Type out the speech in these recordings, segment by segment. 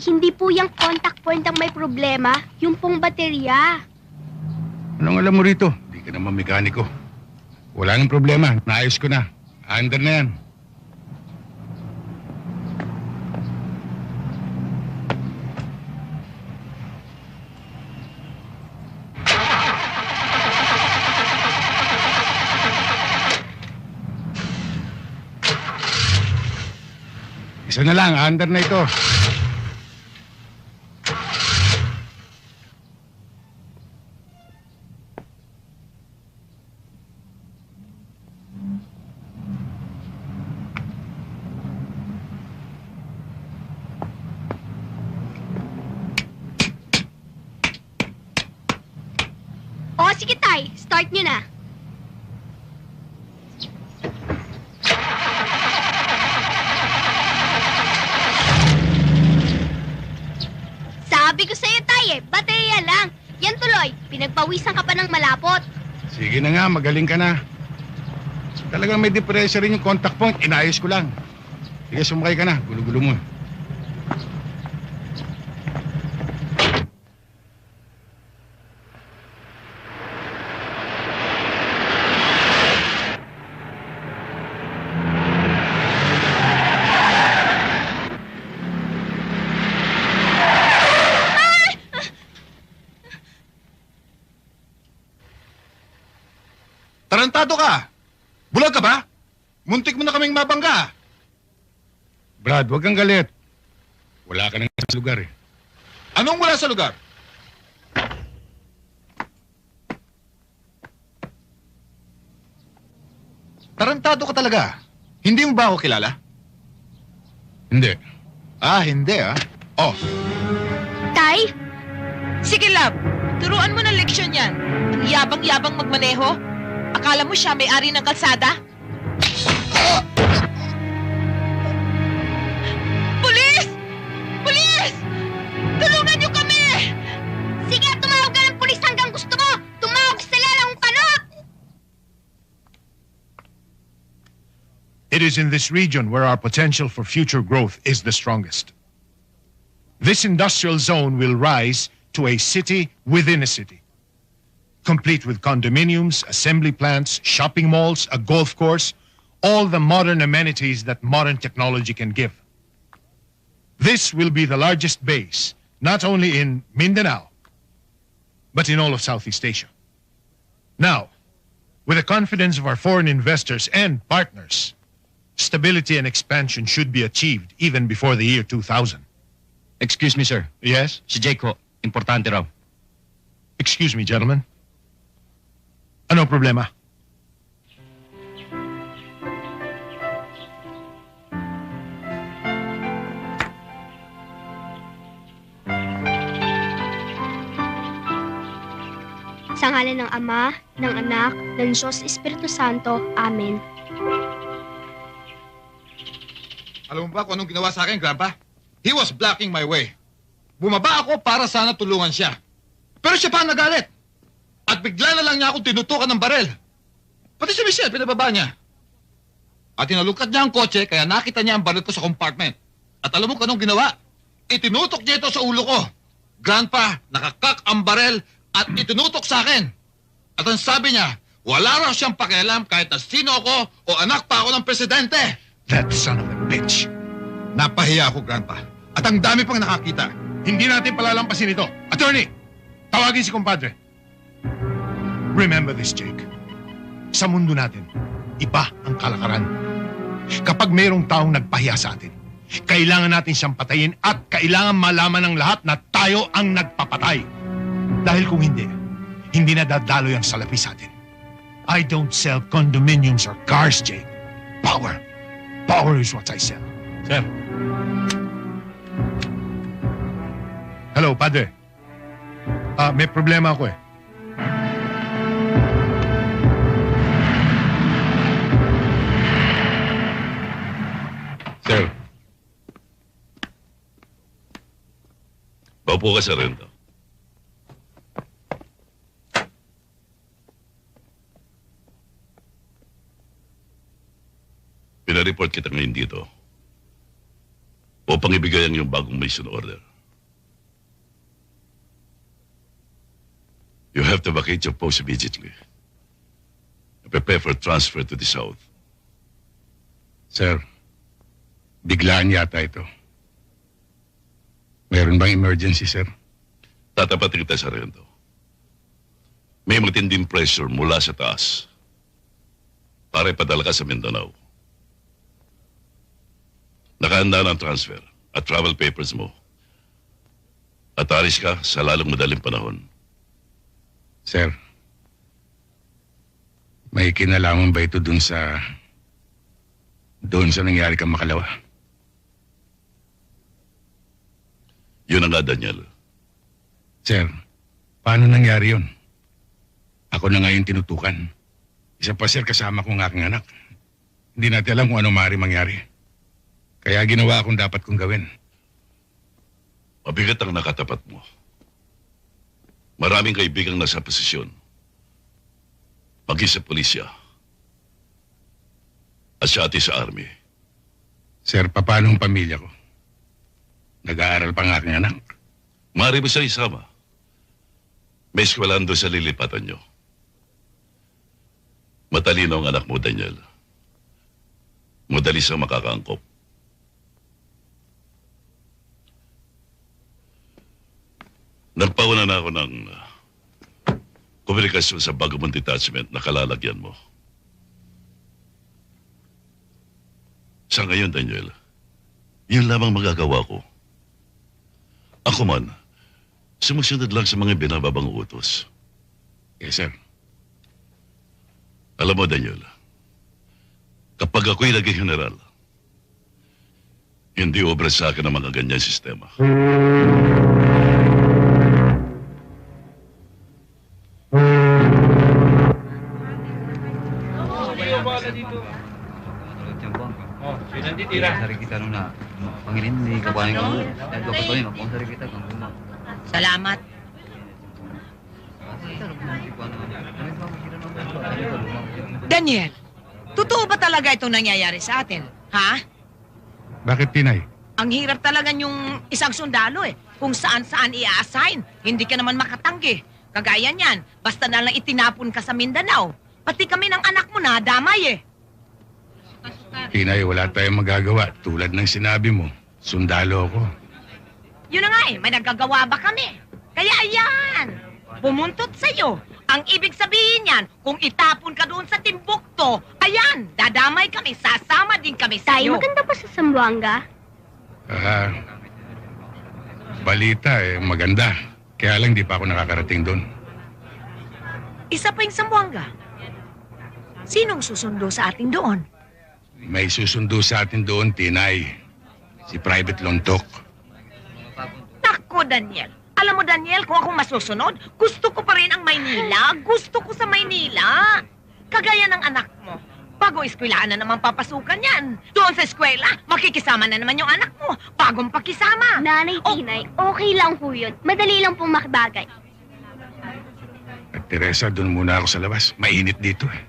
hindi po yung contact point ang may problema. Yung pong baterya. Anong alam mo rito? Di ka naman mekaniko. Wala nang problema. Naayos ko na. Under na yan. Isa na lang, under na ito. O, sige tay, start nyo na. Sabi ko sa'yo tay baterya lang. Yan tuloy, pinagpawisan ka pa ng malapot. Sige na nga, magaling ka na. Talagang may depresya rin yung contact point. Inayos ko lang. Sige, sumakay ka na. Gulo-gulo mo. Tarantado ka! Bulag ka ba? Muntik mo na kaming mabangga. Brad, huwag kang galit. Wala ka na sa lugar eh. Anong wala sa lugar? Tarantado ka talaga. Hindi mo ba ako kilala? Hindi. Hindi Oh, Tay, Sige, love. Turuan mo ng leksyon yan. Ang yabang-yabang magmaneho. Akala mo siya may-ari ng kalsada? Pulis! Pulis! Tulungan niyo kami! sige, tumawag ka ng pulis hanggang gusto mo. Tumawag sila lang kano. It is in this region where our potential for future growth is the strongest. This industrial zone will rise to a city within a city, complete with condominiums, assembly plants, shopping malls, a golf course, all the modern amenities that modern technology can give. This will be the largest base, not only in Mindanao, but in all of Southeast Asia. Now, with the confidence of our foreign investors and partners, stability and expansion should be achieved even before the year 2000. Excuse me, sir. Yes? Si Jake ho. Importante raw. Excuse me, gentlemen. Ano problema? Sa ngalan ng Ama, ng Anak, ng Diyos Espiritu Santo. Amen. alam mo ba kung anong ginawa sa akin, Grandpa? He was blocking my way. Bumaba ako para sana tulungan siya. Pero siya pa ang nagalit. At bigla na lang niya ako tinutukan ng barel. Pati si Michelle, pinababa niya. At tinalukat niya ang kotse, kaya nakita niya ang baril ko sa compartment. At alam mo kung anong ginawa? Itinutok niya ito sa ulo ko. Grandpa, nakakak ang barel at itinutok sa akin. At ang sabi niya, wala raw siyang pakialam kahit na sino ako o anak pa ako ng presidente. That son of a bitch. Napahiya ako, Grandpa. At ang dami pang nakakita. Hindi natin palalampasin ito. Attorney, tawagin si compadre. Remember this, Jake. Sa mundo natin, iba ang kalakaran. Kapag mayroong taong nagpahiya sa atin, kailangan natin siyang patayin at kailangan malaman ng lahat na tayo ang nagpapatay. Dahil kung hindi, hindi na dadalo yung salapi sa atin. I don't sell condominiums or cars, Jake. Power. Power is what I sell. Sir, Hello, padre. May problema ako eh. Sir. Paupo ka sa rento. Pinareport kita ngayon dito upang ibigay ang iyong bagong mission order. You have to vacate your post immediately. Prepare for transfer to the south. Sir, biglaan yata ito. Meron bang emergency, sir? Tatapatin kita, Sargento. May matinding pressure mula sa taas para ipadala ka sa Mindanao. Nakahanda ng transfer at travel papers mo. At alis ka sa lalong madaling panahon. Sir, may kinalaman ba ito doon sa nangyari kang Makalawa? Yun na nga, Daniel. Sir, paano nangyari yun? Ako na ngayon tinutukan. Isa pa, sir, kasama kong aking anak. Hindi natin alam kung ano maaari mangyari. Kaya ginawa akong dapat kong gawin. Mabigat ang nakatapat mo. Maraming kaibigang nasa posisyon. Maging sa pulisya. At siya ati sa army. Sir, paano ang pamilya ko? Nag-aaral pa ang aking anak. Maaari mo siya isama. May eskwelahan doon sa lilipatan nyo. Matalino ang anak mo, Daniel. Madali siyang makakaangkop. Nagpauna na ako ng komunikasyon sa bago mong detachment na kalalagyan mo. Sa ngayon, Daniel, yun lamang magagawa ko. Ako man, sumusunod lang sa mga binababang utos. Yes, sir. Alam mo, Daniel, kapag ako'y naging general, hindi obra sa akin ang mga ganyan sistema. Sari kita nung Panginoon, hindi ka ba yung dahil ko sari kita kung Salamat. Daniel, totoo ba talaga itong nangyayari sa atin? Ha? Bakit, Tinay? Ang hirap talaga yung isang sundalo eh. Kung saan-saan i-assign, hindi ka naman makatanggi. Kagaya niyan, basta na lang itinapon ka sa Mindanao. Pati kami ng anak mo na damay eh. Tinay, wala tayong magagawa. Tulad ng sinabi mo, sundalo ako. Yun na nga eh, may nagagawa ba kami? Kaya ayan, pumuntot sa'yo. Ang ibig sabihin yan, kung itapon ka doon sa Timbukto, ayan, dadamay kami, sasama din kami Tay, sa'yo. maganda pa sa Zamboanga. Balita maganda. Kaya lang di pa ako nakakarating doon. Isa pa yung Zamboanga. Sinong susundo sa atin doon? May susundo sa atin doon, Tinay. Si Private Lontok. Nako, Daniel. Alam mo, Daniel, kung akong masusunod, gusto ko pa rin ang Maynila. Gusto ko sa Maynila. Kagaya ng anak mo. Bago eskwelahan na naman papasukan yan. Doon sa eskwela, makikisama na naman yung anak mo. Bagong pakisama. Nanay Tinay, okay lang po yun. Madali lang pong makibagay. At Teresa, doon muna ako sa labas. Mainit dito eh.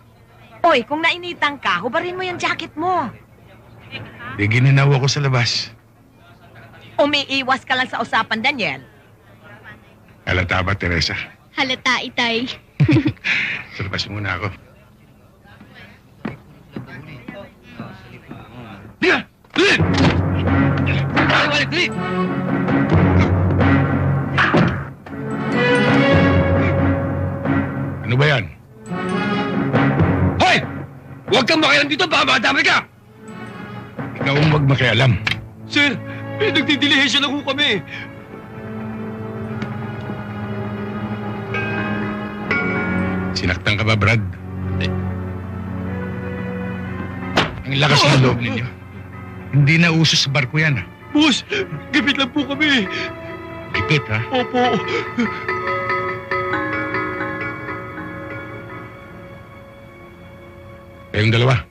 Oy, kung nainitan ka, hubarin mo yung jacket mo. Di gininaw ako sa labas. Umiiwas ka lang sa usapan, Daniel. Halata ba, Teresa? Halata, Itay. Sa labas muna ako. Ano ba yan? Hoy! Huwag kang makialam dito, baka madamay ka! Ikaw ang wag makialam. Sir, nagdidilihensya lang ho kami. Sinaktan ka ba, Brad? Ang lakas ng loob ninyo. Hindi na uso sa barko yan. Boss, gabit lang po kami. Ipit, ha? Opo. Kayong dalawa.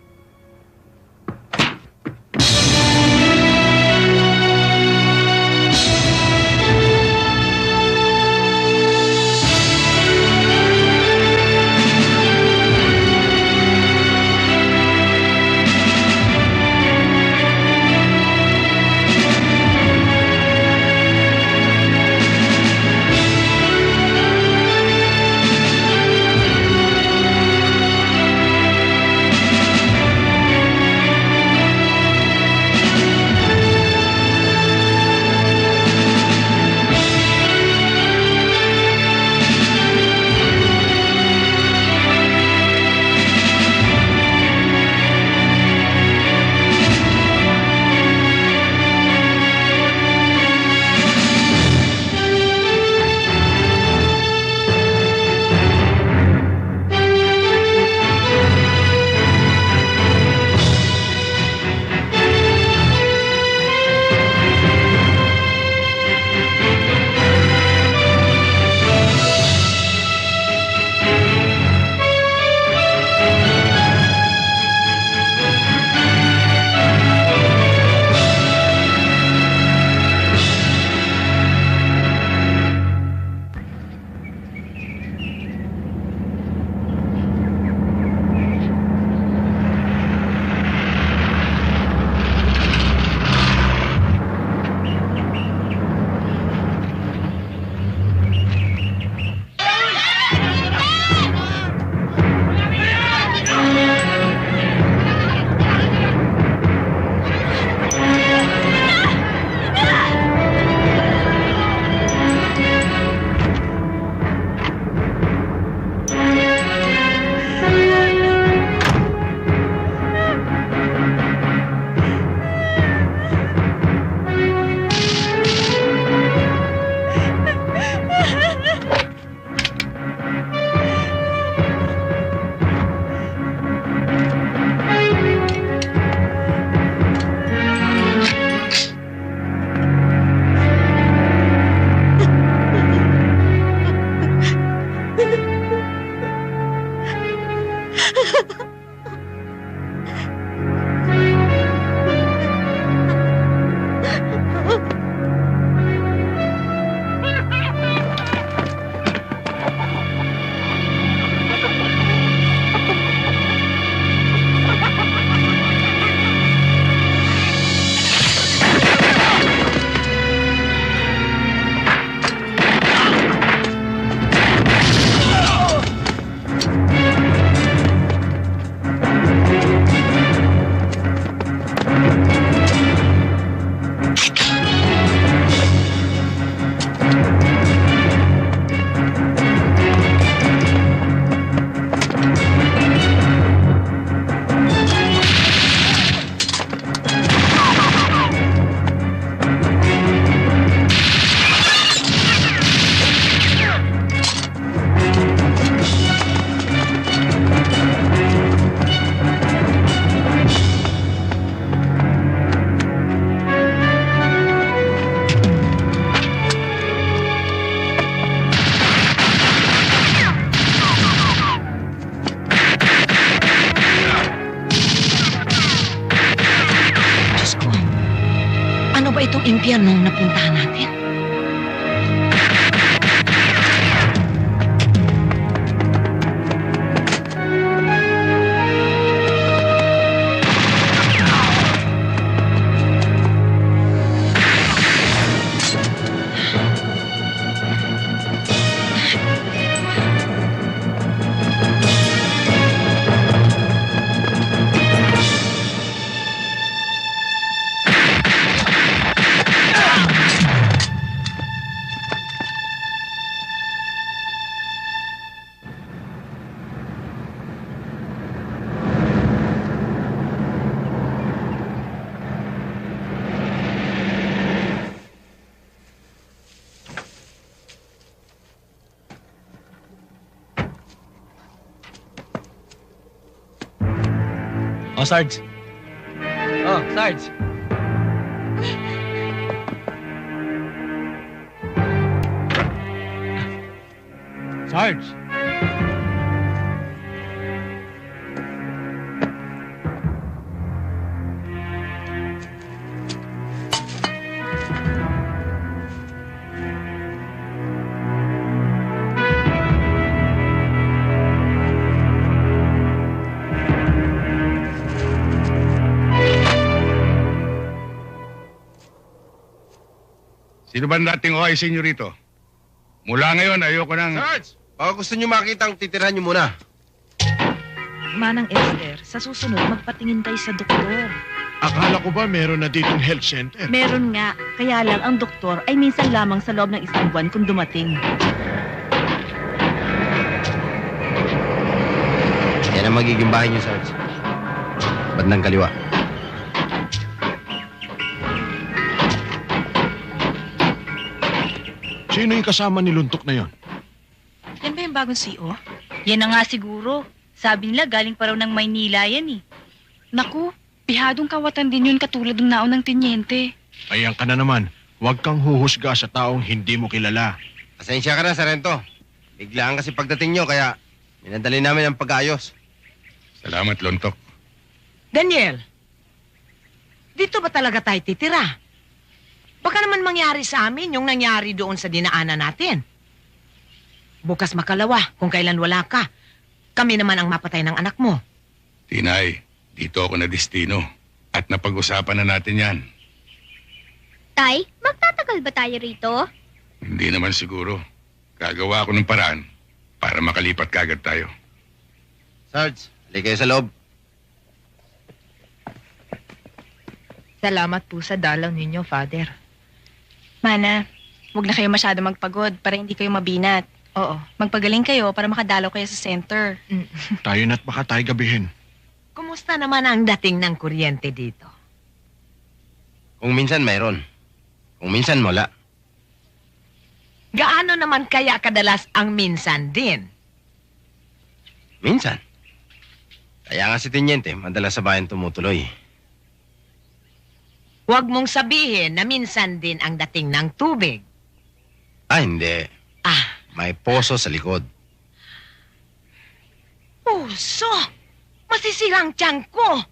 Anong impyerno ang napuntahan natin? Oh, Sarge. Oh, Sarge. Sarge. Sino ba ang dating OIC nyo rito? Mula ngayon, ayoko nang... Sarge! Baka gusto nyo makita ang titirahan nyo muna. Manang Esther, sa susunod magpatingin tayo sa doktor. Akala ko ba meron na ditong health center? Meron nga, kaya lang ang doktor ay minsan lamang sa loob ng isang buwan kung dumating. Yan ang magiging bahay nyo, Sarge. Bandang kaliwa. Sino yung kasama ni Luntok na yon? Yan ba yung bagong CO? Yan na nga siguro. Sabi nila galing pa raw ng Maynila yan eh. Naku, pihadong kawatan din yun katulad ng naunang tinyente. Ayan ka na naman. Huwag kang huhusga sa taong hindi mo kilala. Pasensya ka na, Sarento. Biglaan kasi pagdating nyo, kaya minadali namin ang pag-ayos. Salamat, Lontok. Daniel, dito ba talaga tayo titira? Baka naman mangyari sa amin yung nangyari doon sa dinaanan natin. Bukas makalawa kung kailan wala ka. Kami naman ang mapatay ng anak mo. Tinay, dito ako na destino. At napag-usapan na natin yan. Tay, magtatagal ba tayo rito? Hindi naman siguro. Gagawa ako ng paraan para makalipat kagad tayo. Sarge, halika kayo sa loob. Salamat po sa dalaw ninyo, Father. Mana, huwag na kayo masyado magpagod para hindi kayo mabinat. Oo. Magpagaling kayo para makadalaw kayo sa center. Tayo na't baka tayo gabihin. Kumusta naman ang dating ng kuryente dito? Kung minsan mayroon. Kung minsan wala. Gaano naman kaya kadalas ang minsan din? Minsan. Kaya nga si Tiniente, madalas sa bayan tumutuloy. Huwag mong sabihin na minsan din ang dating ng tubig. Ah, hindi. Ah, May poso sa likod. puso! Masisirang tiyan ko!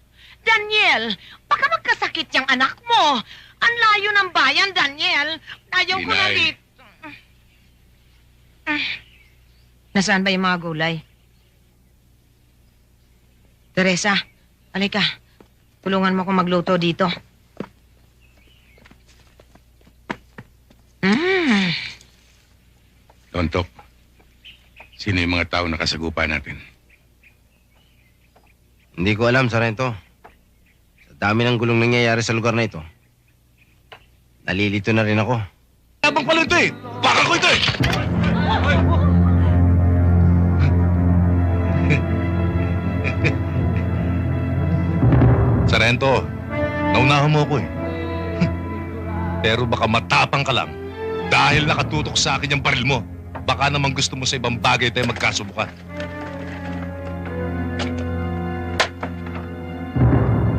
Daniel, baka magkasakit yung anak mo. Ang layo ng bayan, Daniel. Ayaw ko na Inay. dito. Nasaan ba yung mga gulay? Teresa, halika. Tulungan mo akong magluto dito. Lontok, sino yung mga tao na kasagupa natin? Hindi ko alam, Sarento. Sa dami ng gulong nangyayari sa lugar na ito, nalilito na rin ako. Abang pala ito eh! Baka ko ito eh! Sarento, naunahan mo ako eh. Pero baka matapang ka lang dahil nakatutok sa akin yung baril mo. Baka naman gusto mo sa ibang bagay tayo magkasubukan.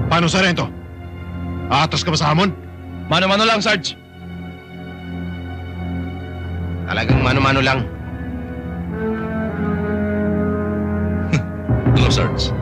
Paano, Sarento? Aatas ka ba sa hamon? Mano-mano lang, Sarge. Talagang mano-mano lang. Hello, Sarge.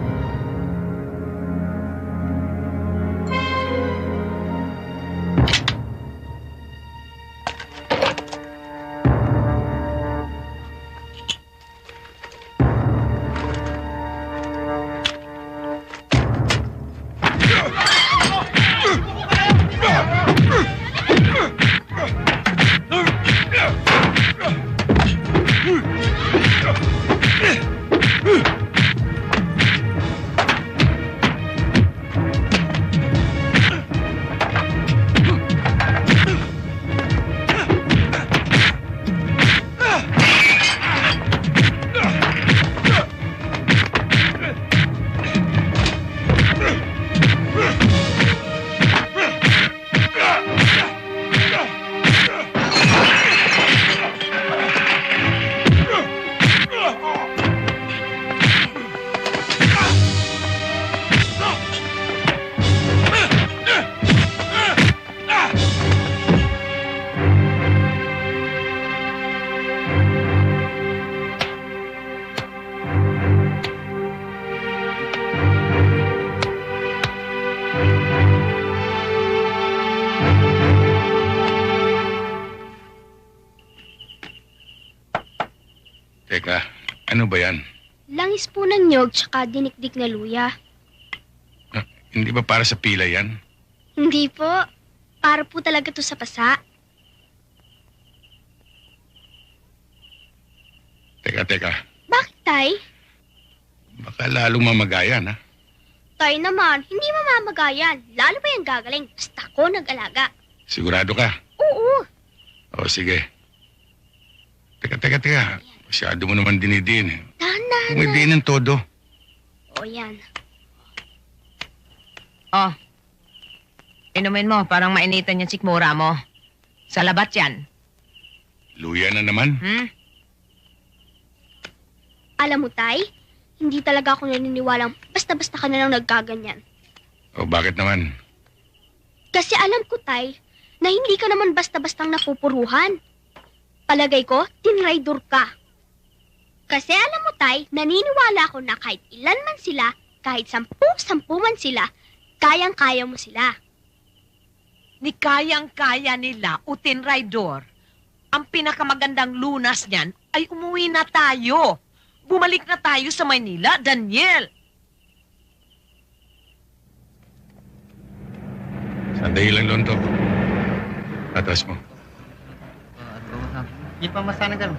Teka, ano ba yan? Langis po ng nyog tsaka dinikdik na luya. Hindi ba para sa pila yan? Hindi po. Para po talaga to sa pasa. Teka. Bakit, Tay? Baka lalong mamagayan, ha? Tay naman, hindi mamamagayan. Lalo ba yung gagaling? Basta ako nag-alaga. Sigurado ka? Oo. O, sige. Teka. Masyado mo naman dinidin, eh. Dahan-dahan Kung may ng todo. O, yan. Oh. Inumin mo, parang mainitan yung sikmura mo. Sa labat yan. Luya na naman. Alam mo, Tay, hindi talaga ako naniniwalang basta-basta ka na lang nagkaganyan. O, bakit naman? Kasi alam ko, Tay, na hindi ka naman basta-bastang napupuruhan. Palagay ko, tinraidor ka. Kasi alam mo, Tay, naniniwala ako na kahit ilan man sila, kahit 10 man sila, kayang-kaya mo sila. Ni kayang-kaya nila, Utin Raidor. Ang pinakamagandang lunas niyan ay umuwi na tayo. Bumalik na tayo sa Maynila, Daniel. Sandali lang, Lonto. Atas mo. Hindi pa masana ka.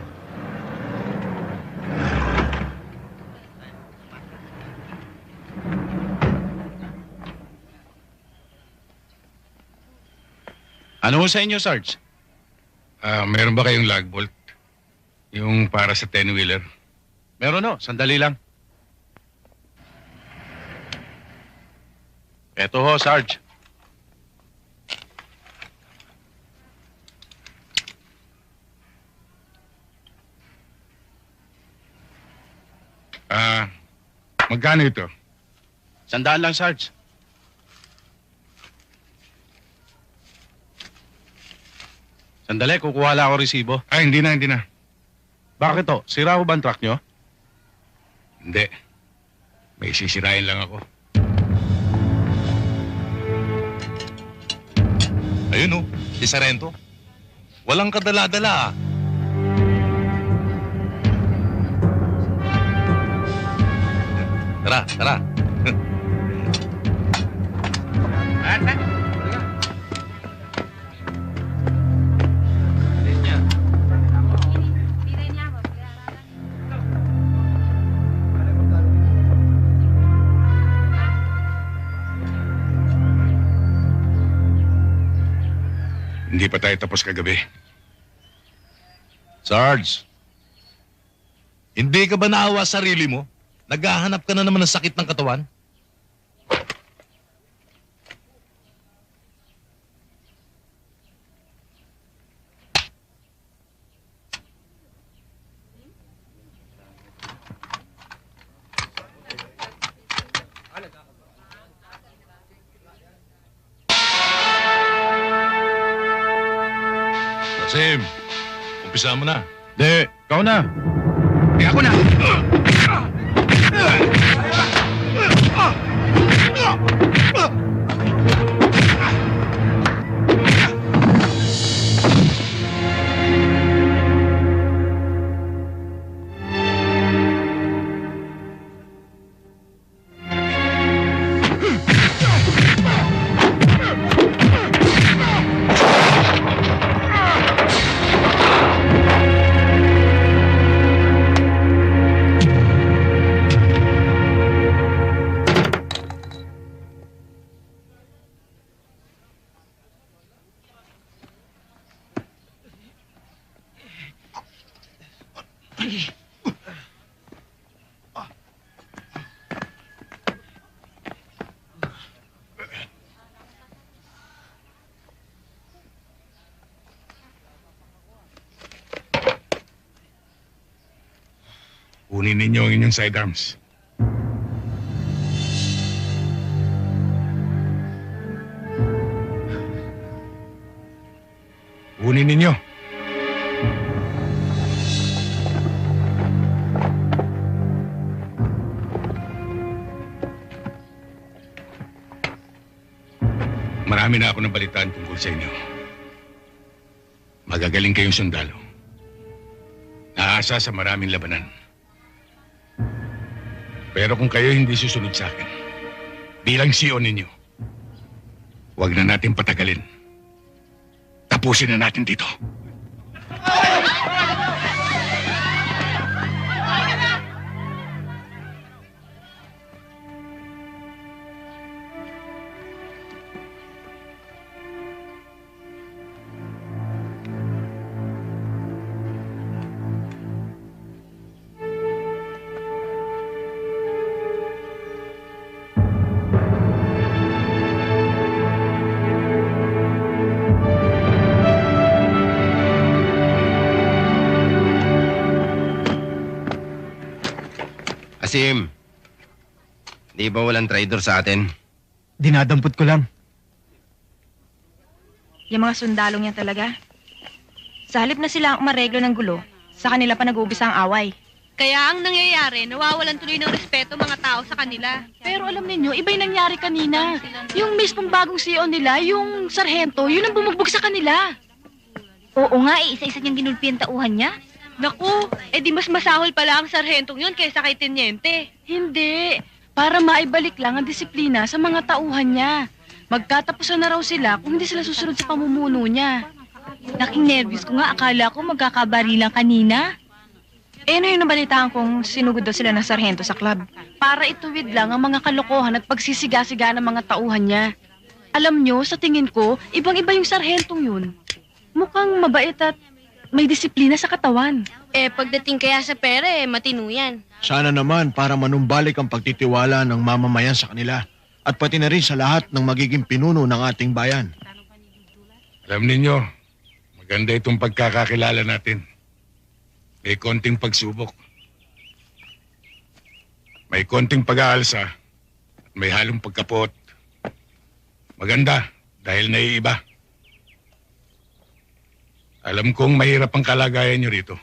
Ano sa inyo, Sarge? Meron ba kayong lagbolt? Yung para sa 10-wheeler? Meron no, sandali lang. Eto ho, Sarge. Magkano ito? 100 lang, Sarge. Sandali, kukuha lang ako resibo. Hindi na. Bakit to? Sira ko ba ang truck nyo? Hindi. May sisirain lang ako. Ayun oh, si Sarento. Walang kadala-dala ah. Tara. Hindi pa tayo tapos kagabi. Sarge, hindi ka ba naawa sa sarili mo? Naghahanap ka na naman ng sakit ng katawan? Sim, umpisa mo na. Di, ikaw na. Ako na! Kunin ninyo ang inyong sidearms. Kunin ninyo. Marami na ako nabalitaan tungkol sa inyo. Magagaling kayong sundalo. umaasa sa maraming labanan. Pero kung kayo hindi susunod sa akin, bilang CEO ninyo, huwag na natin patagalin. Tapusin na natin dito. Asim, di ba walang traidor sa atin? Dinadampot ko lang. Yung mga sundalong yan talaga. Sa halip na sila ang mareglo ng gulo, sa kanila pa nag-uumpisa ang away. Kaya ang nangyayari, nawawalan tuloy ng respeto mga tao sa kanila. Pero alam ninyo, iba'y nangyari kanina. Yung mismong bagong CEO nila, yung sarhento, yun ang bumugbog sa kanila. Oo nga, isa-isa niyang ginulpi ang tauhan niya. Naku, di mas masahol pala ang sarhentong yun kaysa kay Tenyente. Hindi. Para maibalik lang ang disiplina sa mga tauhan niya. Magkatapusan na raw sila kung hindi sila susunod sa pamumuno niya. Naking nervous ko nga, akala ko magkakabarilan kanina. Ano yung nabalitaan kong sinugod daw sila ng sarhento sa club? Para ituwid lang ang mga kalokohan at pagsisiga-siga ng mga tauhan niya. Alam nyo, sa tingin ko, ibang-iba yung sarhentong yun. Mukhang mabait at may disiplina sa katawan. Pagdating kaya sa pera, matino yan. Sana naman para manumbalik ang pagtitiwala ng mamamayan sa kanila at pati na rin sa lahat ng magiging pinuno ng ating bayan. Alam ninyo, maganda itong pagkakakilala natin. May konting pagsubok. May konting pag-aalsa at may halong pagkapot. Maganda dahil naiiba. Alam kong mahirap ang kalagayan nyo rito.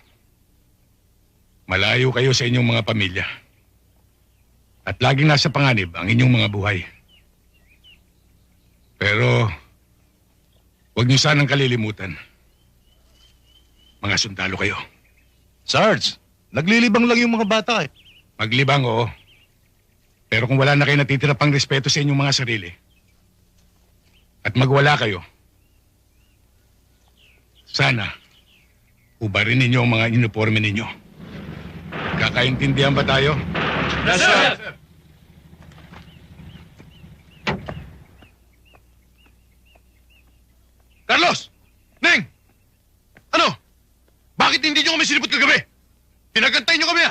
Malayo kayo sa inyong mga pamilya. At laging nasa panganib ang inyong mga buhay. Pero, huwag nyo sanang kalilimutan. Mga sundalo kayo. Sarge, naglilibang lang yung mga bata eh. Maglibang, oo. Pero kung wala na kayo natitira pang respeto sa inyong mga sarili, at magwala kayo, sana, ubarin ninyo ang mga uniforme ninyo. Kakaintindihan ba tayo? Yes, sir! Carlos! Neng! Ano? Bakit hindi nyo kami sinipot kagabi? Pinagantay nyo kami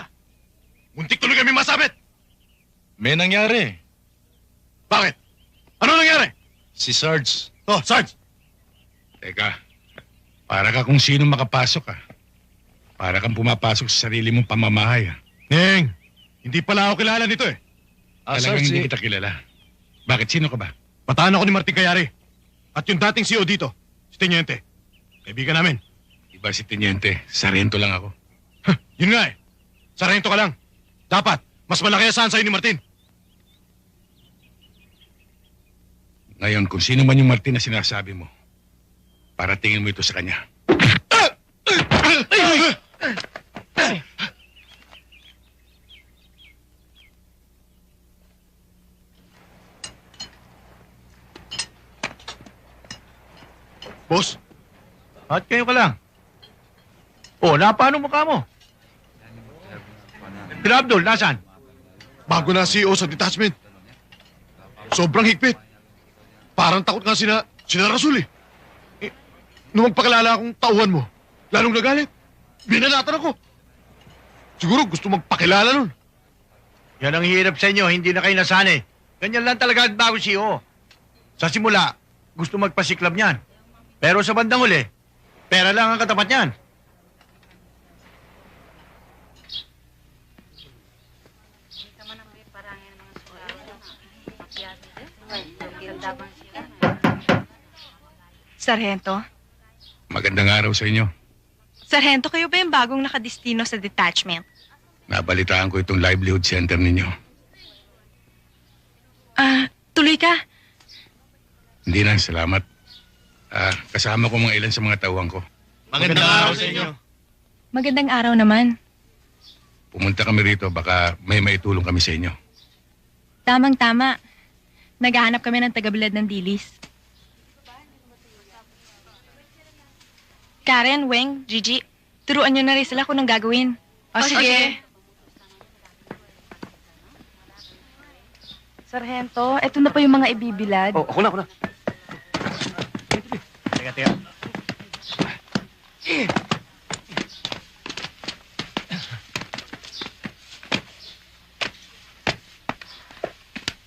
Muntik tuloy kami masabit. May nangyari. Bakit? Ano nangyari? Si Sarge. Oh, Sarge! Teka, para ka kung sino makapasok Para kang pumapasok sa sarili mong pamamahay Neng, hindi pala ako kilala nito Talagang Sarge, hindi kita kilala. Bakit? Sino ka ba? Bataan ako ni Martin Cayari. At yung dating CEO dito, si Tenyente. Kaibigan namin. Iba si Tenyente. Sarento lang ako. Yun nga Sarento ka lang. Dapat, mas malaki asahan sa'yo ni Martin. Ngayon, kung sino man yung Martin na sinasabi mo, para tingin mo ito sa kanya. Boss? At kayo ka lang. Paano mukha mo? Sir Abdul, nasaan? Bago na CEO sa detachment. Sobrang higpit. Parang takot nga sina Rasul Nung magpakilala akong tauhan mo, lalong nagalit. Binalatan ako. Siguro gusto magpakilala nun. Yan ang hirap sa inyo, hindi na kayo nasanay. Ganyan lang talaga ang bago CEO. Sa simula, gusto magpasiklab niyan. Pero sa bandang huli, pera lang ang katapat niyan. Sarhento? Magandang araw sa inyo. Sarhento, kayo ba yung bagong nakadistino sa detachment? Nabalitaan ko itong livelihood center ninyo. Tuloy ka. Hindi na, salamat. Kasama ko mga ilan sa mga tauhan ko. Magandang araw sa inyo. Magandang araw naman. Pumunta kami rito, baka may maitulong kami sa inyo. Tamang-tama. Naghahanap kami ng tagabilad ng dilis. Karen, Weng, Gigi, turuan nyo na rin sila kung anong gagawin. O, sige. Sargento, eto na pa yung mga ibibilad. Oh, ako na. Teka.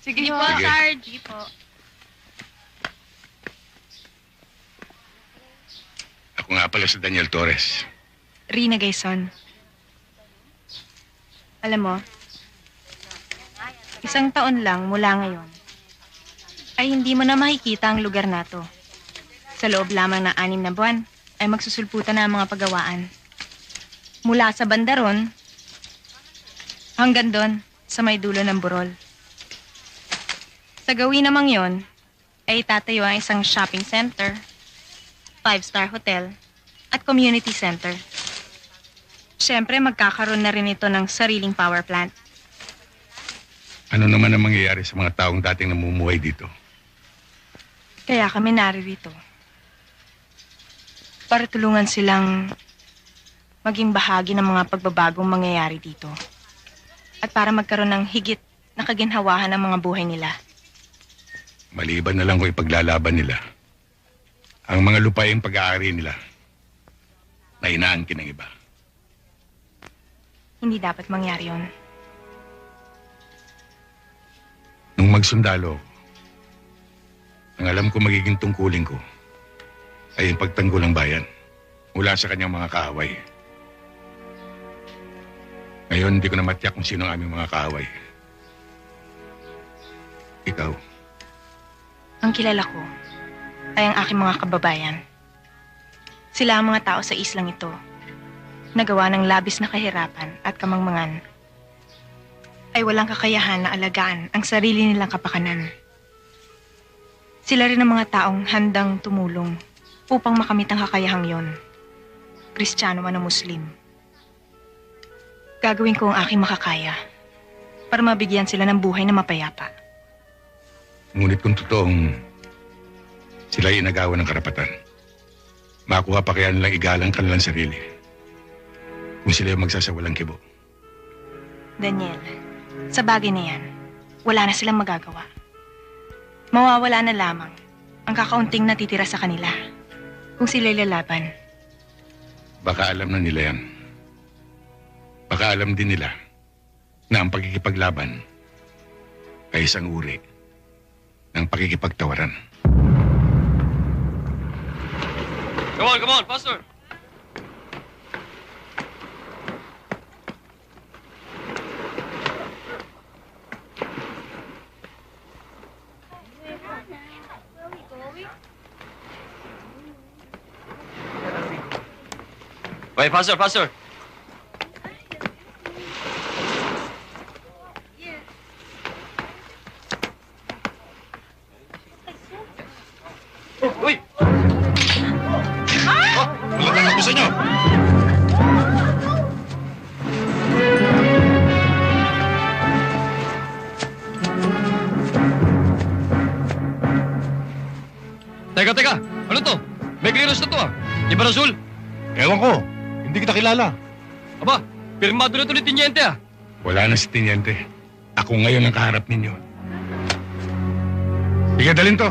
Sige po, Sige. Sarge. Sige po. Ako nga pala si Daniel Torres. Rina Gaison. Alam mo, 1 taon lang mula ngayon, ay hindi mo na makikita ang lugar na to. Sa loob lamang ng 6 na buwan, ay magsusulputan na ang mga pagawaan. Mula sa bandaron, hanggang doon, sa may dulo ng burol. Sa gawin namang yon, ay itatayo ang isang shopping center, 5-star hotel, at community center. Siyempre, magkakaroon na rin ito ng sariling power plant. Ano naman ang mangyayari sa mga taong dating namumuhay dito? Kaya kami naririto. Para tulungan silang maging bahagi ng mga pagbabagong mangyayari dito. At para magkaroon ng higit na kaginhawahan ng mga buhay nila. Maliban na lang kung ipaglalaban nila ang mga lupaing pag-aari nila na inaangkin ng iba. Hindi dapat mangyari yon. Nung magsundalo, ang alam ko magiging tungkulin ko ay ang pagtanggol ng bayan mula sa kanyang mga kaaway. Ngayon, hindi ko na matiyak kung sino ang aming mga kaaway. Ikaw, Ang kilala ko ay ang aking mga kababayan. Sila ang mga tao sa islang ito, nagawa ng labis na kahirapan at kamangmangan, ay walang kakayahan na alagaan ang sarili nilang kapakanan. Sila rin ang mga taong handang tumulong upang makamit ang kakayahang yon, Kristiyano man o Muslim. Gagawin ko ang aking makakaya para mabigyan sila ng buhay na mapayapa. ngunit kung totoong sila ay inagawa ng karapatan, makuha pa kaya nilang igalang kanilang sarili kung sila yung magsasawalang kibo. Daniel, sa bagay na yan, wala na silang magagawa. Mawawala na lamang ang kakaunting natitira sa kanila kung sila'y lalaban. Baka alam na nila yan. Baka alam din nila na ang pagkikipaglaban ay isang uri ng pakikipagtawaran. Come on, faster! Wait, faster! Uy! Talagang ako sa inyo! Teka! Ano to? May clearance na to Di ba Rasul? Ewan ko. Hindi kita kilala. Aba, pirmado na to ni Tiniente Wala na si Tiniente. Ako ngayon ang kaharap ninyo. Sige, dalhin to.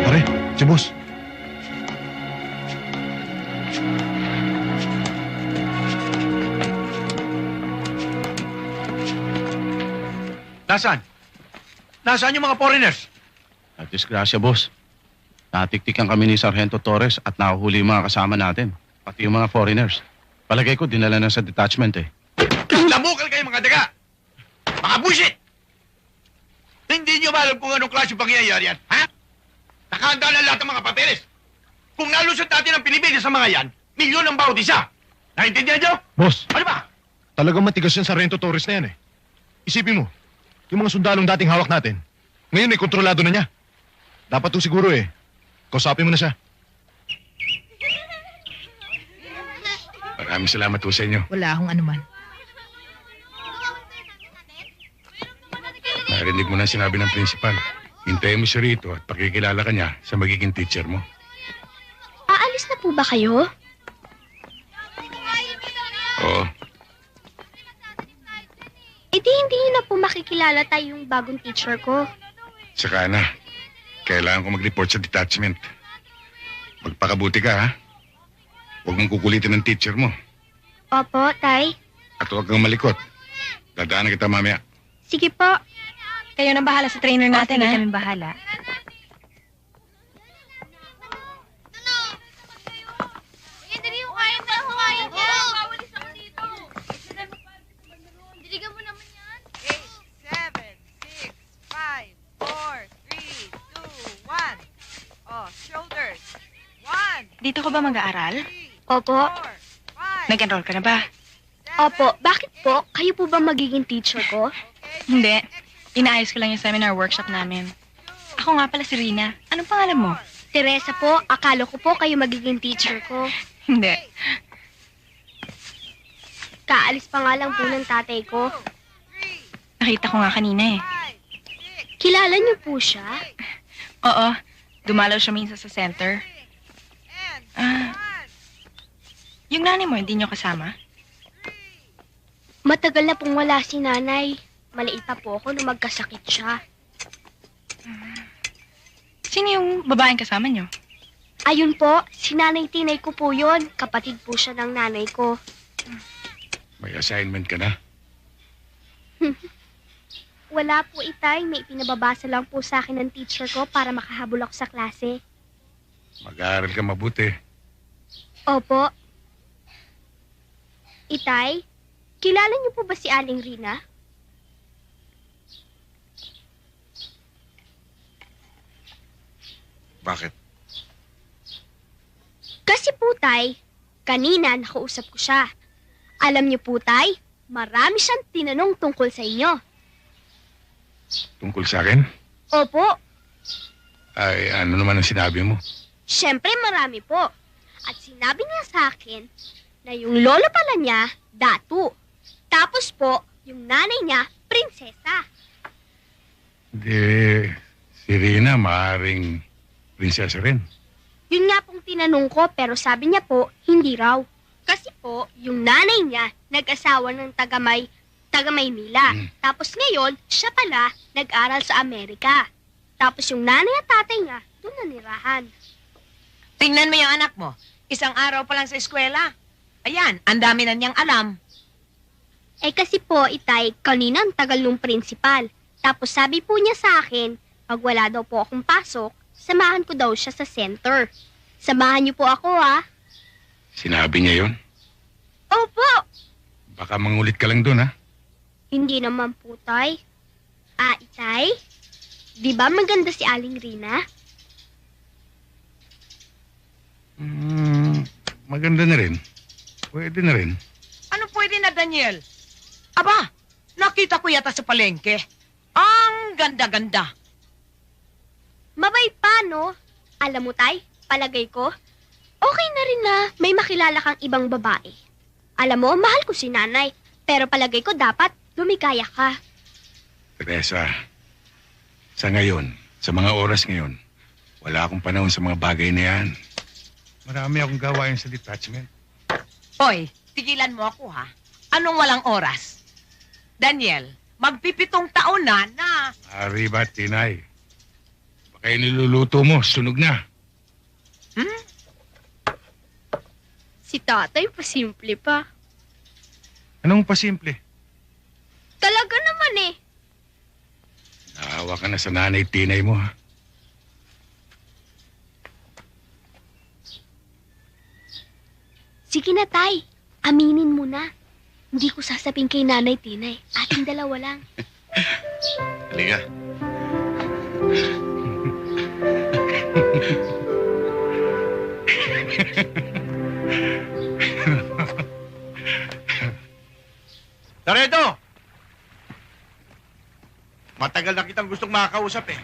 Pare, si boss. Nasaan? Nasaan yung mga foreigners? At disgrasya, boss. Natiktikan kami ni Sargento Torres at nahuhuli yung mga kasama natin. Pati yung mga foreigners. Palagay ko, dinala na sa detachment eh. Lamukal kayo mga daga! Mga bullshit! Hindi nyo ba alam kung anong klase pangyayari yan, ha? Nakahanda na lahat ng mga papeles. Kung nalusot natin ang Pilipinas sa mga yan, milyon ang bawat isa. Naintindihan niyo? Boss, Ano ba? talagang matigas yung Sargento Torres na yan eh. Isipin mo, yung mga sundalong dating hawak natin, ngayon ay kontrolado na niya. Dapat to siguro eh. Kausapin mo na siya. Maraming salamat po sa inyo. Wala akong anuman. Narinig mo na sinabi ng principal. Hintayin mo siya rito at pakikilala ka niya sa magiging teacher mo. Aalis na po ba kayo? Oo. Eh di hindi niyo na po makikilala tayo yung bagong teacher ko. Saka na. Kailangan ko mag-report sa detachment. Magpakabuti ka, ha? Huwag mong kukulitin ng teacher mo. Opo, Tay. At huwag kang malikot. Dadaanan kita mamaya. Sige po. Kayo nang bahala sa trainer natin, ha? Kami bahala. Dito ka ba mag-aaral? Opo. Nag-enroll ka na ba? Opo. Bakit po? Kayo po ba magiging teacher ko? Hindi. Inaayos ko lang yung seminar workshop namin. Ako nga pala si Rina. Anong pangalan mo? Teresa po. Akala ko po kayo magiging teacher ko. Hindi. Kaalis pa nga lang po ng tatay ko. Nakita ko nga kanina eh. Kilala niyo po siya? Oo. Dumalaw siya minsan sa center. Yung nanay mo, hindi niyo kasama? Matagal na pong wala si nanay. Maliit pa po ako nung magkasakit siya. Sino yung babaeng kasama niyo? Ayun po, si Nanay Tinay ko po yun. Kapatid po siya ng nanay ko. May assignment ka na? Wala po, Itay. May pinababasa lang po sa akin ng teacher ko para makahabol ako sa klase. Mag-aaral ka mabuti. Opo. Itay, kilala niyo po ba si Aling Rina? Bakit? Kasi po, Tay, kanina nakausap ko siya. Alam niyo po, Tay, marami siyang tinanong tungkol sa inyo. Tungkol sa akin? Opo, Ay, ano naman ang sinabi mo? syempre marami po. At sinabi niya sa akin na yung lolo pala niya, datu. Tapos po, yung nanay niya, prinsesa. Di, si Rina maaaring prinsesa rin. Yun nga pong tinanong ko, pero sabi niya po, hindi raw. Kasi po, yung nanay niya, nag-asawa ng taga Maynila. Tapos ngayon, siya pala, nag-aral sa Amerika. Tapos yung nanay at tatay niya, doon nanirahan. Tingnan mo yung anak mo. Isang araw pa lang sa eskwela. Ayan, ang dami na niyang alam. Eh kasi po, Itay, kanina ang tagal nung principal. Tapos sabi po niya sa akin, pag wala daw po akong pasok, samahan ko daw siya sa center. Samahan niyo po ako, ha? Sinabi niya yon? Opo! Baka mangulit ka lang doon, ha? Hindi naman po, Tay. Itay, di ba maganda si Aling Rina? Maganda na rin. Pwede na rin. Ano pwede na, Daniel? Aba, nakita ko yata sa palengke. Ang ganda-ganda. Mabay pa, no? Alam mo, Tay, palagay ko, okay na rin na may makilala kang ibang babae. Alam mo, mahal ko si nanay, pero palagay ko dapat lumikaya ka. Teresa, sa ngayon, sa mga oras ngayon, wala akong panahon sa mga bagay na yan. Marami akong gawain sa detachment. Hoy, tigilan mo ako, ha? Anong walang oras? Daniel, magpipitong taon na. Arriba, Tinay. Baka yung niluluto mo, sunog na. Si tatay, pasimple pa. Anong pasimple? Talaga naman eh. Naawa ka na sa nanay Tinay mo, ha? Sige na, Tay. Aminin mo na. Hindi ko sasabihin kay Nanay Tinay. Ating dalawa lang. Halika. Sargento! Matagal na kitang gustong makakausap eh.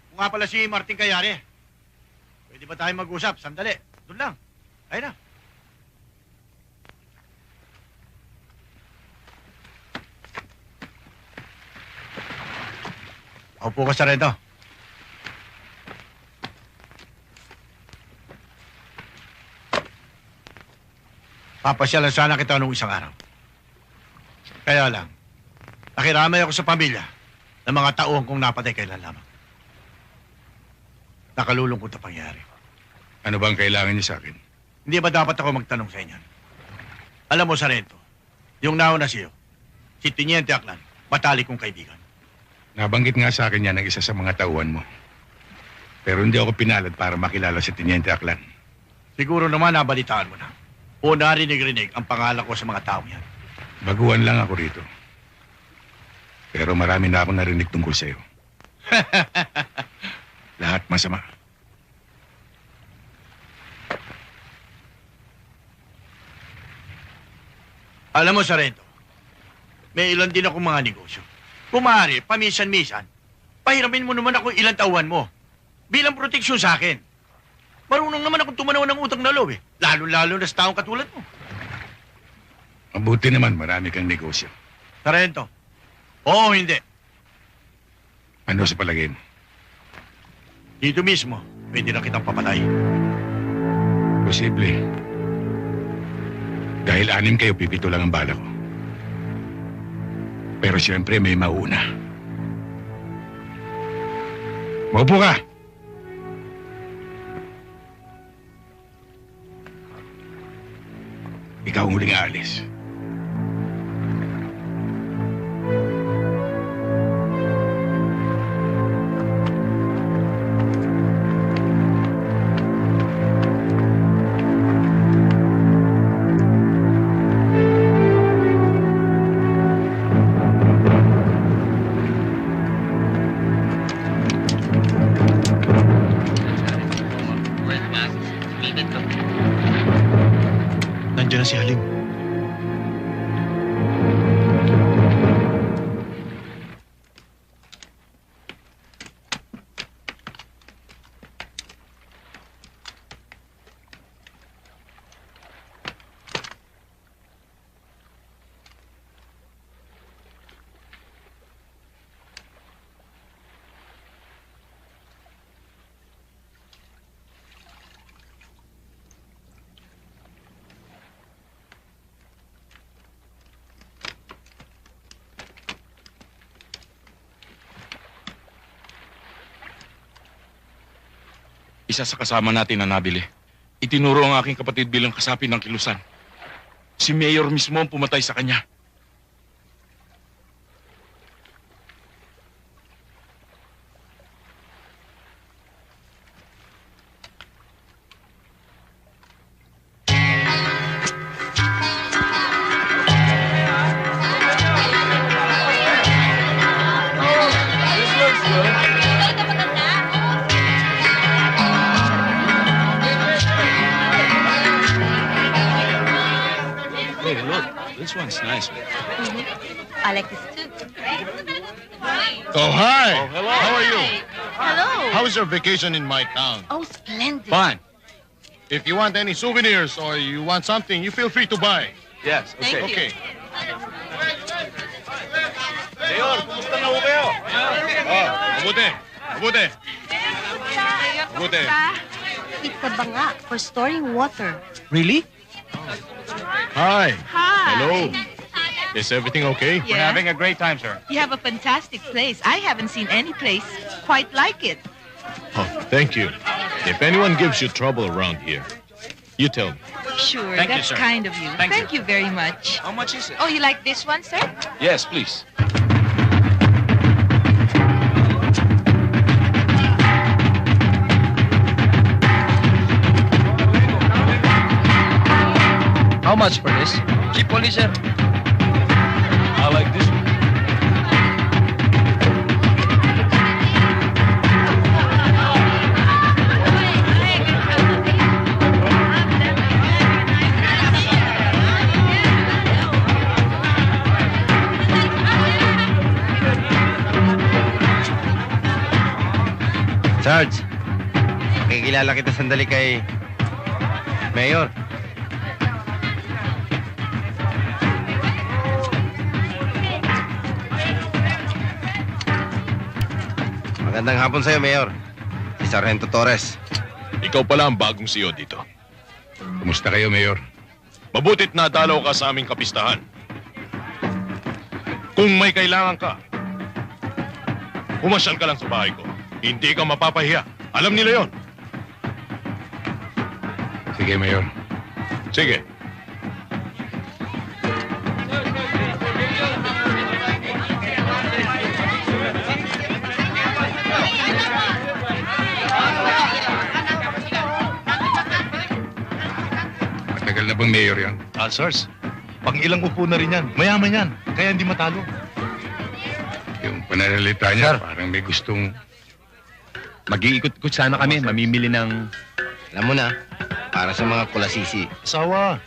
Kung nga pala si Martin Kayari. Pwede ba tayo mag-usap? Sandali. Doon lang. Ayun na. Opo ka, Sargento. Papasyalan sana kita nung isang araw. Kaya lang, nakiramay ako sa pamilya ng mga tauhan kong napatay kailan lamang. Nakalulungkot na pangyari. Ano bang kailangan niyo sa akin? Hindi ba dapat ako magtanong sa inyo? Alam mo, Sargento, yung nauna siyo, si Tiniente Aklan, matalik kong kaibigan. Nabanggit nga sa akin yan ng isa sa mga tauhan mo. Pero hindi ako pinalad para makilala si Tiniente Aklan. Siguro naman nabalitaan mo na. O narinig-rinig ang pangalan ko sa mga tao yan. Baguhan lang ako rito. Pero marami na ako narinig tungkol sa'yo. Lahat masama. Alam mo, Sargento, may ilan din akong mga negosyo. Kung maaari, paminsan-minsan, pahiramin mo naman ako ilang tauhan mo. Bilang proteksyon sa akin. Marunong naman akong tumanaw ng utang na loob eh. Lalo-lalo na sa taong katulad mo. Mabuti naman, marami kang negosyo. Sargento, oo o hindi? Ano sa palagay mo? Dito mismo, pwede na kitang papatay. Posible. Dahil 6 kayo, 7 lang ang bala ko. Pero siyempre may mauna. Maupo ka! Ikaw ang huling aalis. Nandiyan na si Halim. Isa sa kasama natin na nabili. Itinuro ang aking kapatid bilang kasapi ng kilusan. Si Mayor mismo ang pumatay sa kanya. Hey, look, this one's nice. I like this too. Oh, hi. Oh, hello. How are you? Hello. How was your vacation in my town? Oh, splendid. Fine. If you want any souvenirs or you want something, you feel free to buy. Yes, Thank you. Okay. Mayor, kumusta na ho kayo? Oh, mabuti. Mabuti. Mabuti. It's a banga for storing water. Really? Hi. Hi. Hello. Is everything okay? We're having a great time, sir. You have a fantastic place. I haven't seen any place quite like it. Oh, thank you. If anyone gives you trouble around here, you tell me. Sure, Thank you, that's sir. kind of you. Thank you very much. How much is it? Oh, you like this one, sir? Yes, please. How much for this? Cheap only, sir. I like this one. Sarge, makikilala kita sandali kay Mayor. Magandang hapon sa'yo, Mayor. Si Sargento Torres. Ikaw pala ang bagong CEO dito. Kumusta kayo, Mayor? Mabutit nadalaw ka sa aming kapistahan. Kung may kailangan ka, pumasyal ka lang sa bahay ko. Hindi ka mapapahiya. Alam nila yon. Sige, Mayor. Sige. Matagal na bang Mayor yan? Answers. Pang ilang upo na rin yan. Mayaman yan. Kaya hindi matalo. Yung pananalita niya, parang may gustong... Mag-iikot-ikot sana kami, mamimili ng... Alam mo na, para sa mga kulasisi. Asawa.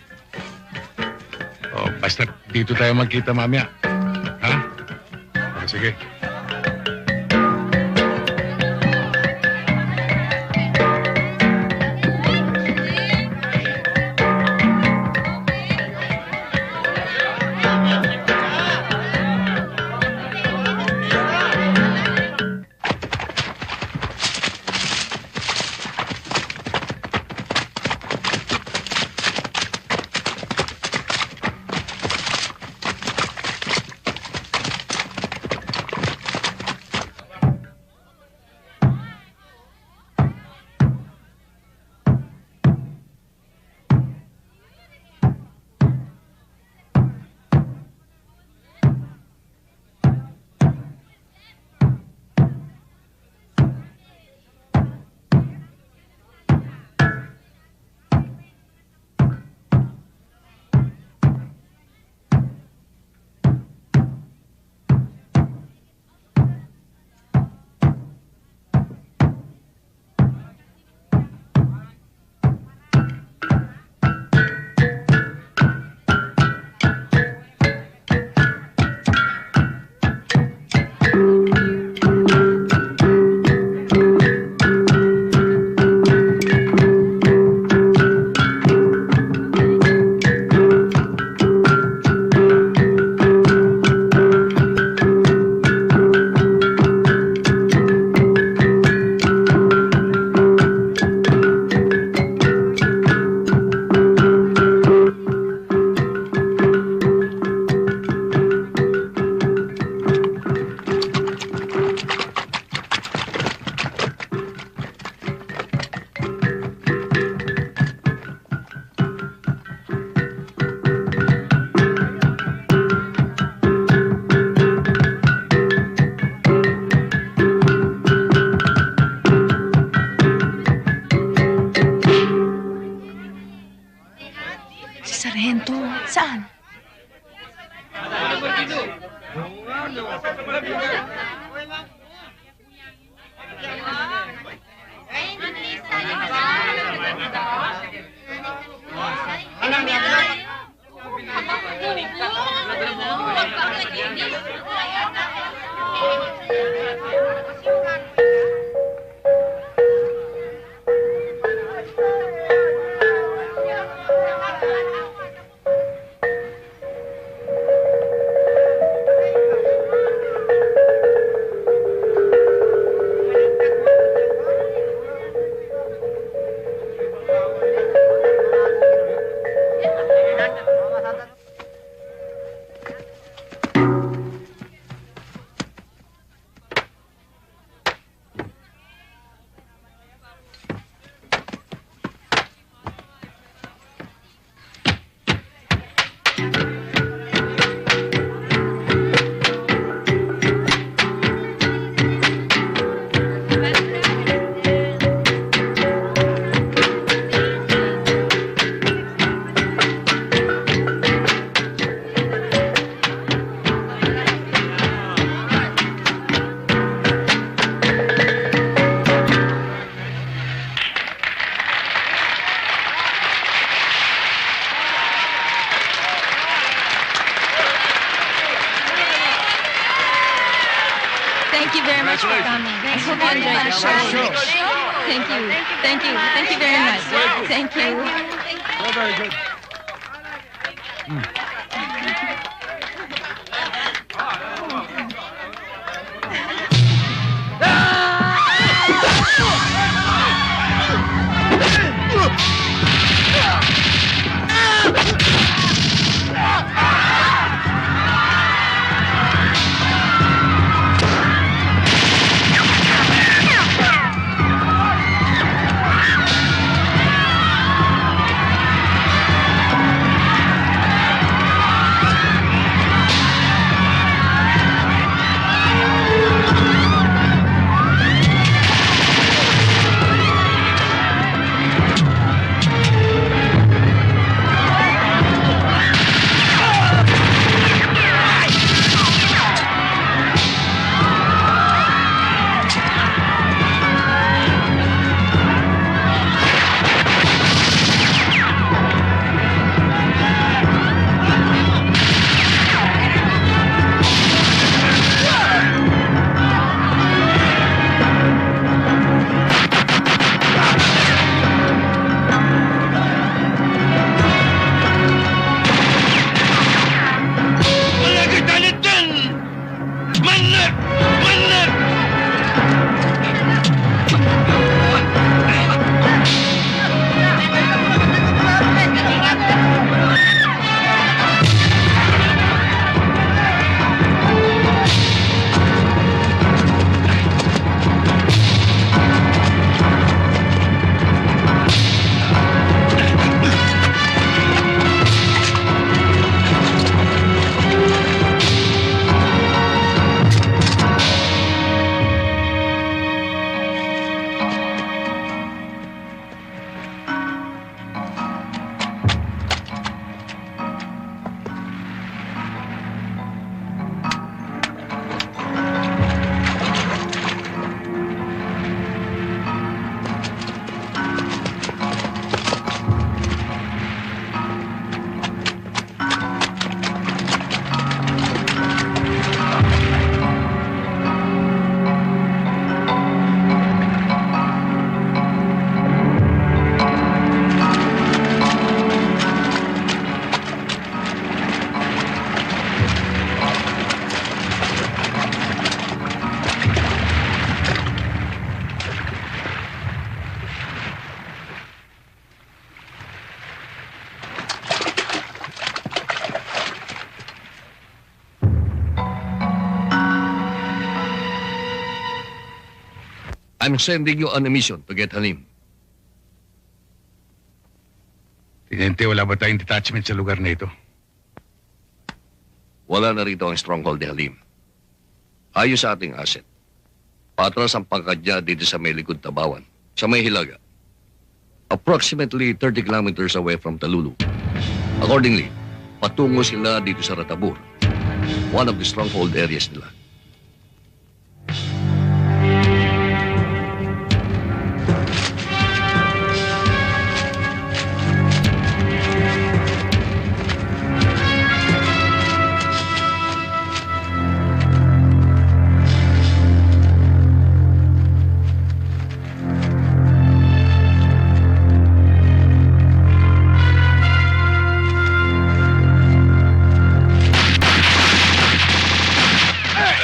Oh, basta dito tayo magkita mamaya. Ha? Oh, sige. Sargento, saan? Thank you very much for coming. I hope you enjoyed the show. Thank you. Thank you. Thank you very much. Thank you. Very good. I'm sending you on a mission to get Halim. Tinente, wala ba tayong detachment sa lugar na ito? Wala na rito ang stronghold ni Halim. Ayos sa ating asset. Patras ang pangkad niya dito sa may likod Tabawan, sa may Hilaga. Approximately 30 kilometers away from Talulu. Accordingly, patungo sila dito sa Ratabur, one of the stronghold areas nila. Hey!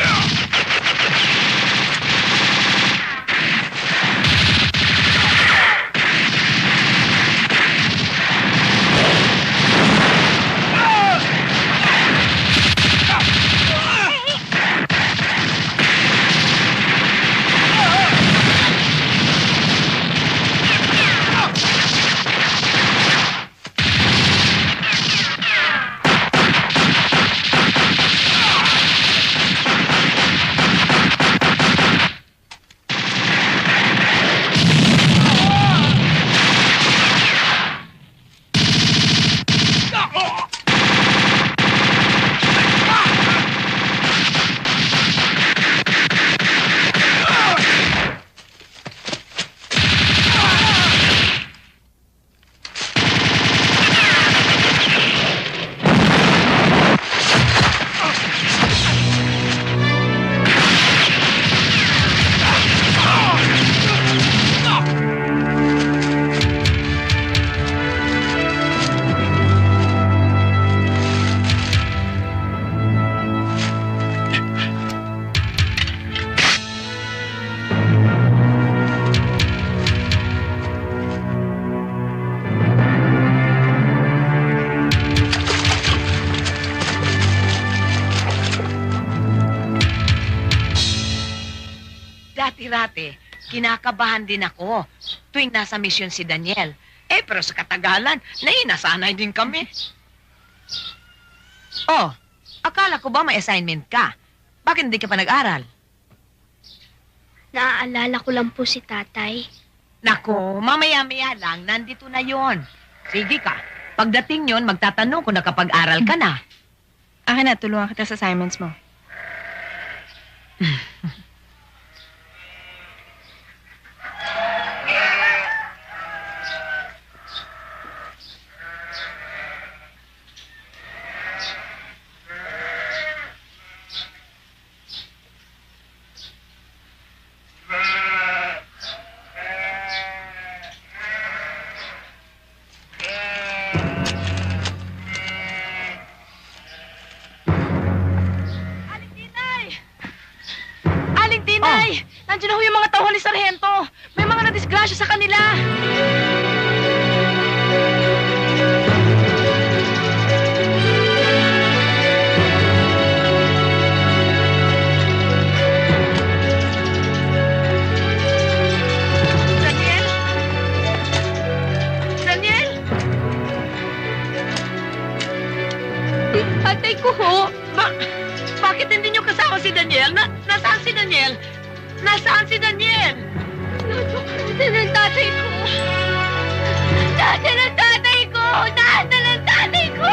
dati, kinakabahan din ako tuwing nasa misyon si Daniel. Pero sa katagalan, nasanay din kami. Oh, akala ko ba may assignment ka? Bakit hindi ka pa nag-aral? Naaalala ko lang po si tatay. Nako, mamaya-maya lang, nandito na yon. Sige ka, pagdating yon, magtatanong kung nakapag-aral ka na. Akin na, tulungan kita sa assignments mo. Aling Tinay! Nandiyan na ho yung mga tauhan ni Sargento. May mga nadisgrasya sa kanila. Daniel? Daniel? Tatay ko ho. Bakit hindi niyo kasama si Daniel? Nasaan si Daniel? Nasaan si Daniel? Nasaan ang tatay ko? Nasaan ang tatay ko? Nasaan ang tatay ko?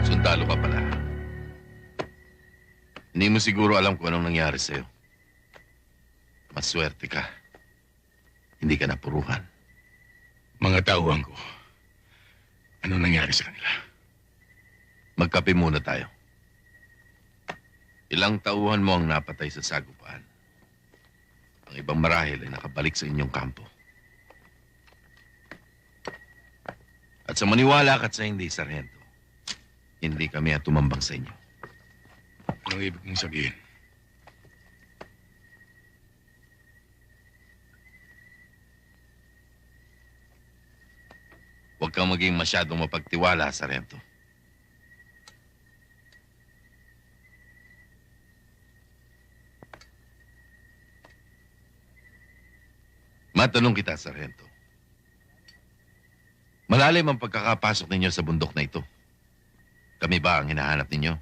Sundalo ka pala. Hindi mo siguro alam kung anong nangyari sa'yo. Maswerte ka. Hindi ka napuruhan. Mga tauhan ko, ano nangyari sa kanila? Magkape muna tayo. Ilang tauhan mo ang napatay sa sagupaan. Ang ibang marahil ay nakabalik sa inyong kampo. At sa maniwala ka at sa hindi, Sargento, hindi kami at tumambang sa inyo. Anong ibig mong sabihin? Huwag kang maging masyadong mapagtiwala, Sargento. Matanong kita, Sargento. Malalim ang pagkakapasok ninyo sa bundok na ito. Kami ba ang hinahanap ninyo?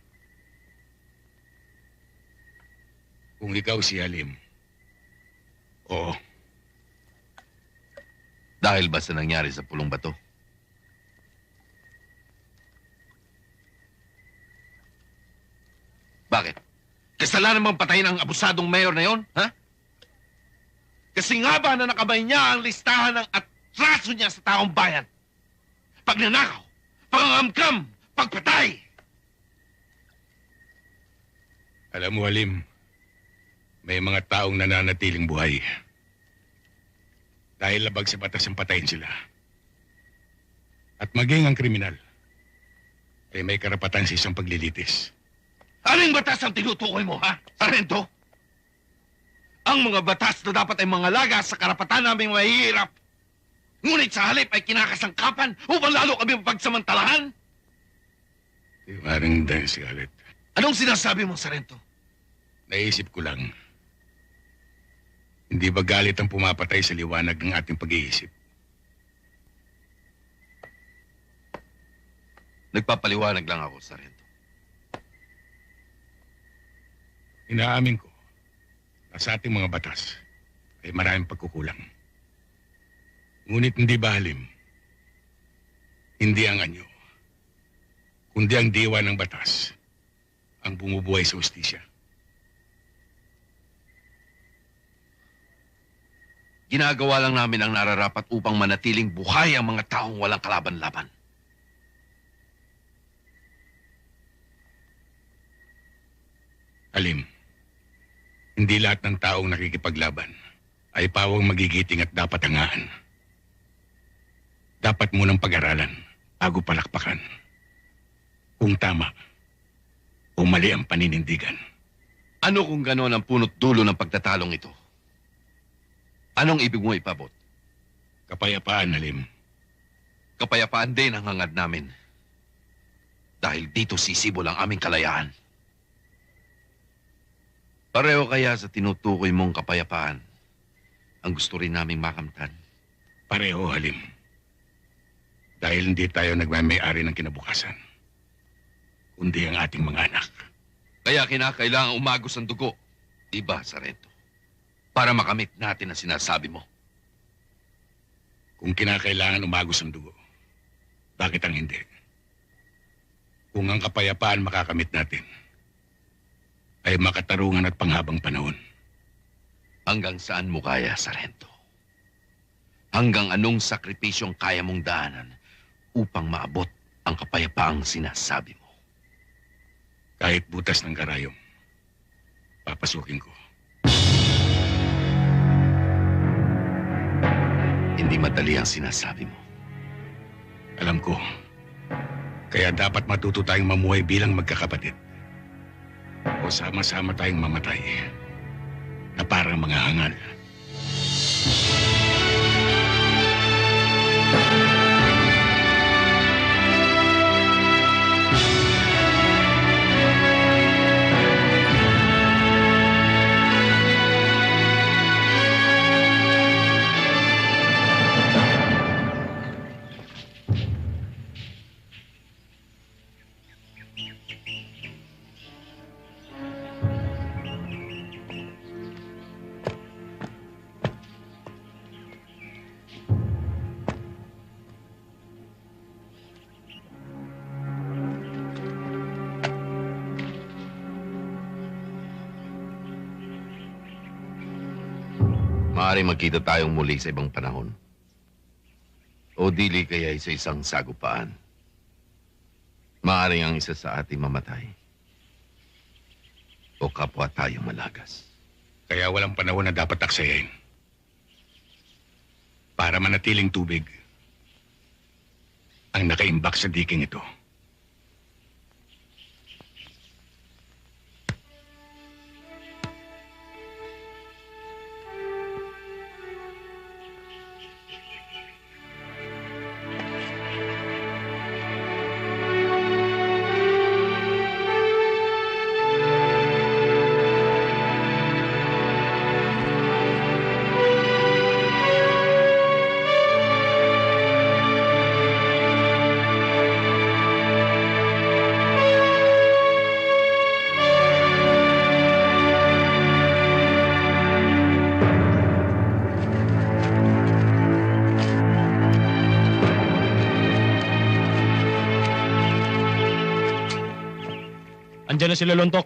Kung ikaw si Halim, oo. Dahil ba sa nangyari sa Pulong Bato? Bakit? Kasalanan bang patayin ang abusadong mayor na yon, ha? Kasi nga ba na nakabay niya ang listahan ng atraso niya sa taong bayan? Pagnanakaw, pangangamkam, pagpatay! Alam mo, Halim, may mga taong nananatiling buhay. Dahil labag sa batas ang patayin sila. At maging ang kriminal ay may karapatan sa isang paglilitis. Anong batas ang tinutukoy mo, ha? Sargento? Ang mga batas na dapat ay mga laga sa karapatan naming mahihirap. Ngunit sa halip ay kinakasangkapan upang lalo kami mapagsamantalahan. Parang dahil si Alet. Anong sinasabi mo, Sargento? Naisip ko lang. Hindi ba galit ang pumapatay sa liwanag ng ating pag-iisip? Nagpapaliwanag lang ako, Sargento. Inaamin ko na sa ating mga batas ay maraming pagkukulang. Ngunit hindi ba, Halim? Hindi ang anyo, kundi ang diwa ng batas ang bumubuhay sa hustisya. Ginagawa lang namin ang nararapat upang manatiling buhay ang mga taong walang kalaban-laban. Halim, hindi lahat ng taong nakikipaglaban ay pawang magigiting at dapat hangaan. Dapat munang pag-aralan bago palakpakan. Kung tama o mali ang paninindigan. Ano kung gano'n ang punot dulo ng pagtatalong ito? Anong ibig mo ipabot? Kapayapaan, Halim. Kapayapaan din ang hangad namin. Dahil dito sisibol ang aming kalayaan. Pareho kaya sa tinutukoy mong kapayapaan ang gusto rin naming makamtan? Pareho, Halim. Dahil hindi tayo nagmamay-ari ng kinabukasan, kundi ang ating mga anak. Kaya kinakailangan umagos ang dugo, diba, Sarento? Para makamit natin ang sinasabi mo. Kung kinakailangan umagos ang dugo, bakit ang hindi? Kung ang kapayapaan makakamit natin, ay makatarungan at panghabang panahon. Hanggang saan mo kaya, Sarento? Hanggang anong sakripisyong kaya mong daanan upang maabot ang kapayapaang sinasabi mo? Kahit butas ng karayom, papasukin ko. Hindi madali ang sinasabi mo. Alam ko. Kaya dapat matuto tayong mamuhay bilang magkakapatid. O sama-sama tayong mamatay na parang mga hangal. Maaari magkita tayong muli sa ibang panahon. O dili kaya sa isang sagupaan. Maaari ang isa sa ating mamatay. O kapwa tayong malagas. Kaya walang panahon na dapat aksayain. Para manatiling tubig ang nakaimbak sa diking ito. Andiyan na sila, Lontok.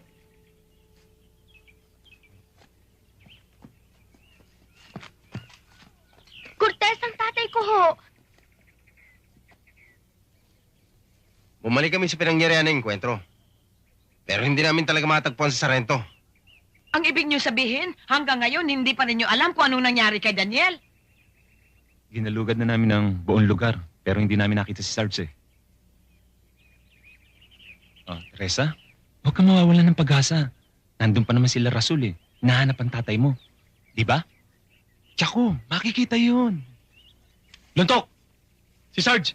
Cortez, ang tatay ko ho. Bumalik kami sa pinangyarihan ng enkwentro. Pero hindi namin talaga matagpuan si Sarento. Ang ibig niyo sabihin, hanggang ngayon hindi pa ninyo alam kung anong nangyari kay Daniel. Ginalugad na namin ang buong lugar, pero hindi namin nakita si Sarge eh. Oh, Teresa? Huwag kang mawawalan ng pag-asa. Nandun pa naman sila Rasul eh. Hinahanap ang tatay mo. Di ba? Tsako, makikita yun. Lontok! Si Sarge!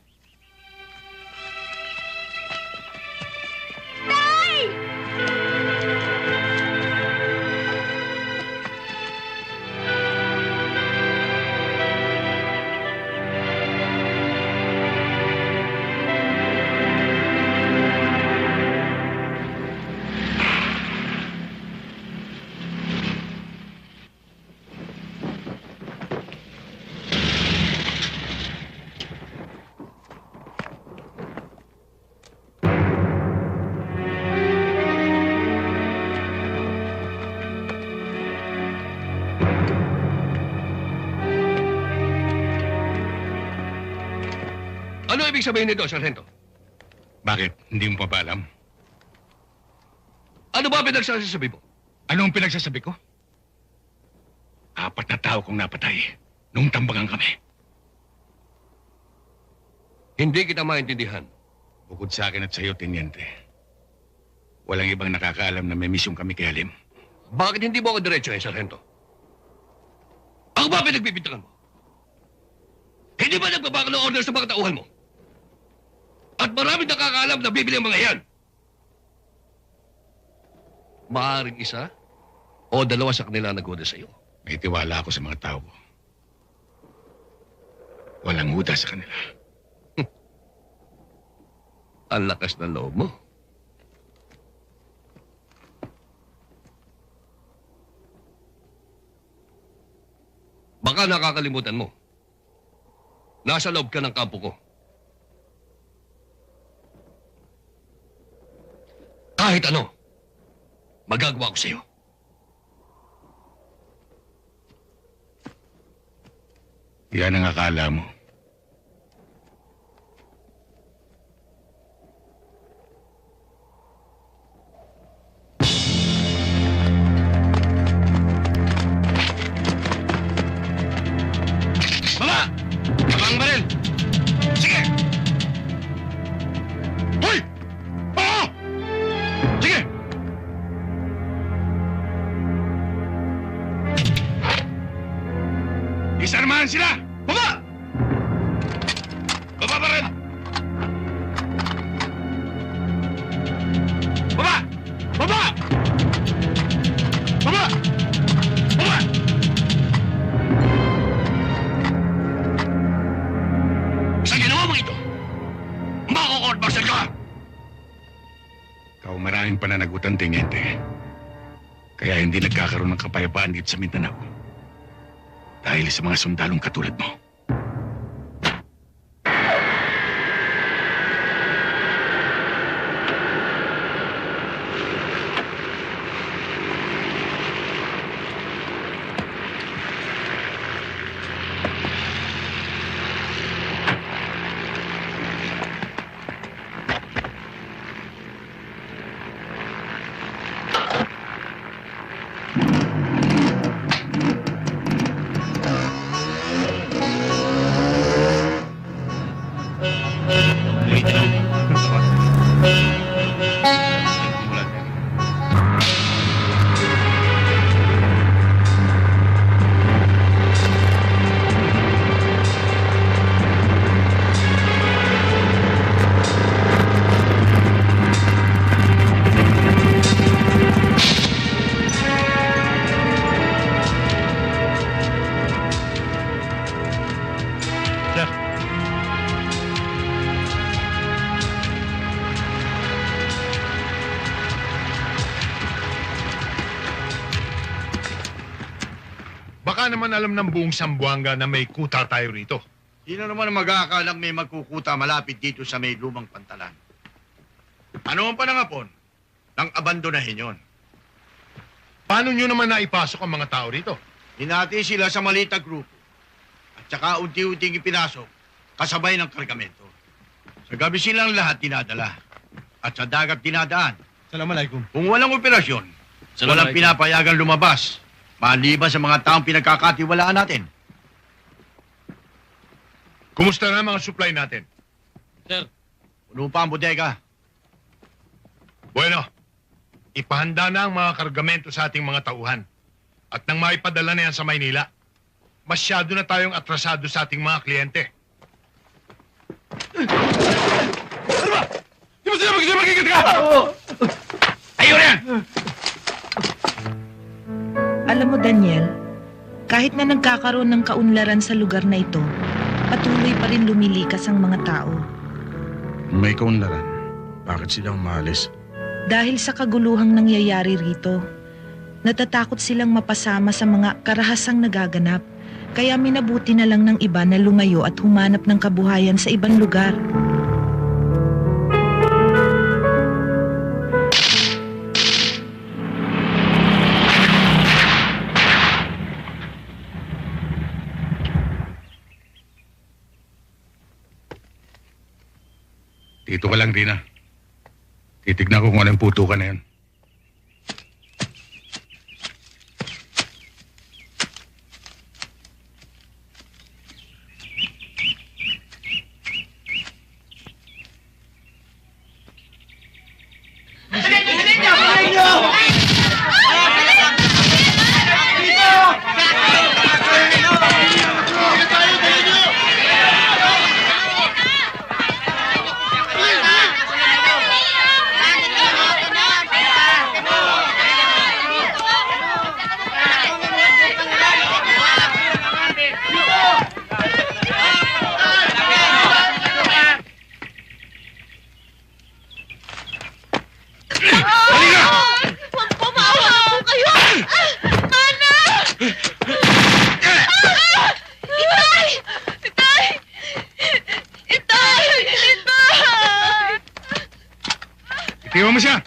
Ano ibig sabihin nito, Sargento? Bakit? Hindi mo pa ba alam? Ano ba pinagsasabi mo? Anong pinagsasabi ko? 4 na tao kong napatay nung tambangan kami. Hindi kita maintindihan. Bukod sa akin at sa iyo, Teniente, walang ibang nakakaalam na may misyong kami kay Halim. Bakit hindi mo ako diretso Sargento? Ako ba pinagbibintangan mo? Hindi ba nagbabaka ng order sa mga tauhan mo? At maraming nakakaalam na bibili ang mga yan. Maaaring isa o dalawa sa kanila nag-order sa iyo. May tiwala ako sa mga tao ko. Walang huda sa kanila. Ang lakas ng loob mo. Baka nakakalimutan mo. Nasa loob ka ng kampo ko. Kahit ano, magagawa ko sa iyo. Yan ang akala mo. Baba! Baba ang baril! Sige! Hoy! Oo! Sige! Isarmahan sila! Baba! Baba baril! Baba! Baba! Baba! Baba! Sa ginawa mo ito, mako-court martial ka! Ikaw maraming pananagutan, Teniente. Kaya hindi nagkakaroon ng kapayapaan dito sa Mindanao. Dahil sa mga sundalong katulad mo. Baka naman alam ng buong Sambuanga na may kuta tayo rito. Sino naman ang mag-aakalang may magkukuta malapit dito sa may lumang pantalan? Ano ang panangapon? Nang abandonahin yon. Paano nyo naman naipasok ang mga tao rito? Hinati sila sa maliit na grupo. At saka unti-unting ipinasok, kasabay ng kargamento. Sa gabi silang lahat dinadala. At sa dagat dinadaan. Assalamualaikum. Kung walang operasyon, walang pinapayagang lumabas. Maliban sa mga taong pinagkakatiwalaan natin. Kumusta na ang mga supply natin? Sir. Puno pa ang bodega. Bueno, ipahanda na ang mga kargamento sa ating mga tauhan. At nang maipadala na yan sa Maynila, masyado na tayong atrasado sa ating mga kliyente. Ano ba? Di mo sila magkikita ka? Ayaw na yan! Alam mo, Daniel, kahit na nagkakaroon ng kaunlaran sa lugar na ito, patuloy pa rin lumilikas ang mga tao. May kaunlaran. Bakit silang maalis? Dahil sa kaguluhang nangyayari rito, natatakot silang mapasama sa mga karahasang nagaganap, kaya minabuti na lang ng iba na lumayo at humanap ng kabuhayan sa ibang lugar. Dito ka lang, Rina. Titignan ko kung anong putukan na yun. Itiwan mo siya!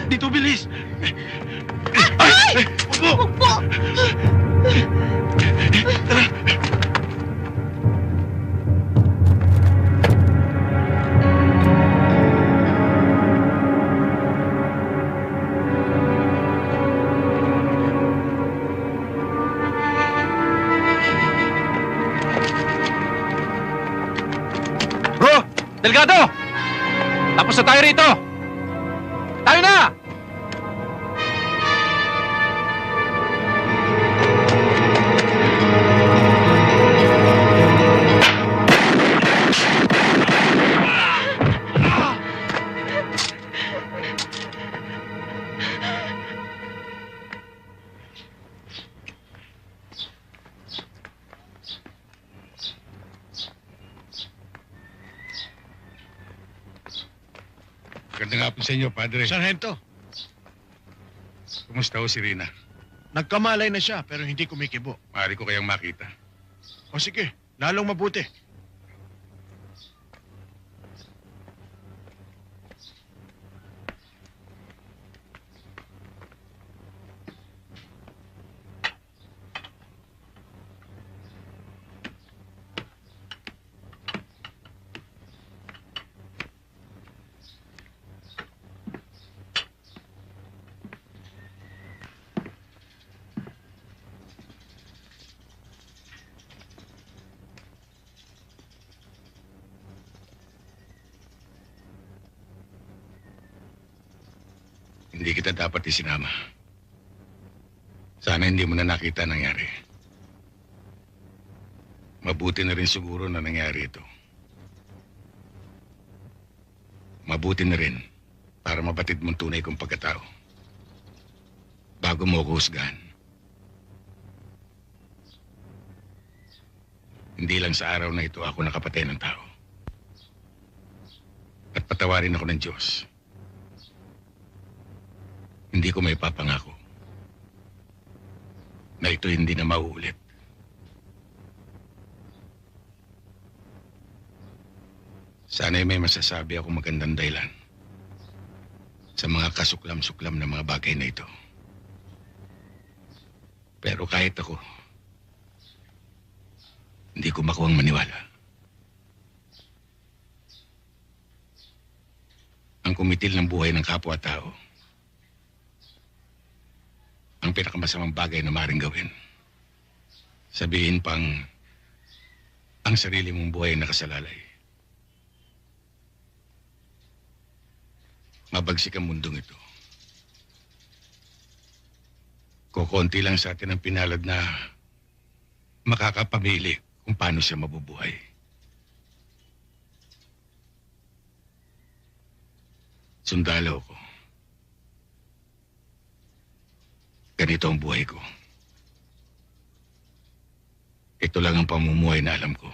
Dito, bilis! Ay! Huwag po! Bro! Delgado! Tapos na tayo rito! Tayo na! Magandang hapon sa inyo, Padre. Sargento, Kumusta ho si Rina? nagkamalay na siya pero hindi kumikibo. Maaari ko kayang makita. O sige, lalong mabuti. Hindi kita dapat isinama. Sana hindi mo na nakita ang nangyari. Mabuti na rin siguro na nangyari ito. Mabuti na rin para mabatid mong tunay kong pagkatao. Bago mo ako husgahan. Hindi lang sa araw na ito ako nakapatay ng tao. At patawarin ako ng Diyos. Hindi ko may papangako na ito hindi na mauulit. Sana'y may masasabi ako magandang dahilan sa mga kasuklam-suklam na mga bagay na ito. Pero kahit ako, hindi ko makuwang maniwala. Ang kumitil ng buhay ng kapwa-tao ang pinakamasamang bagay na maaaring gawin. Sabihin pang ang sarili mong buhay nakasalalay. Mabagsik ang mundong ito. Kukunti lang sa atin ang pinalad na makakapamili kung paano siya mabubuhay. Sundalo ko. Ganito ang buhay ko. Ito lang ang pamumuhay na alam ko.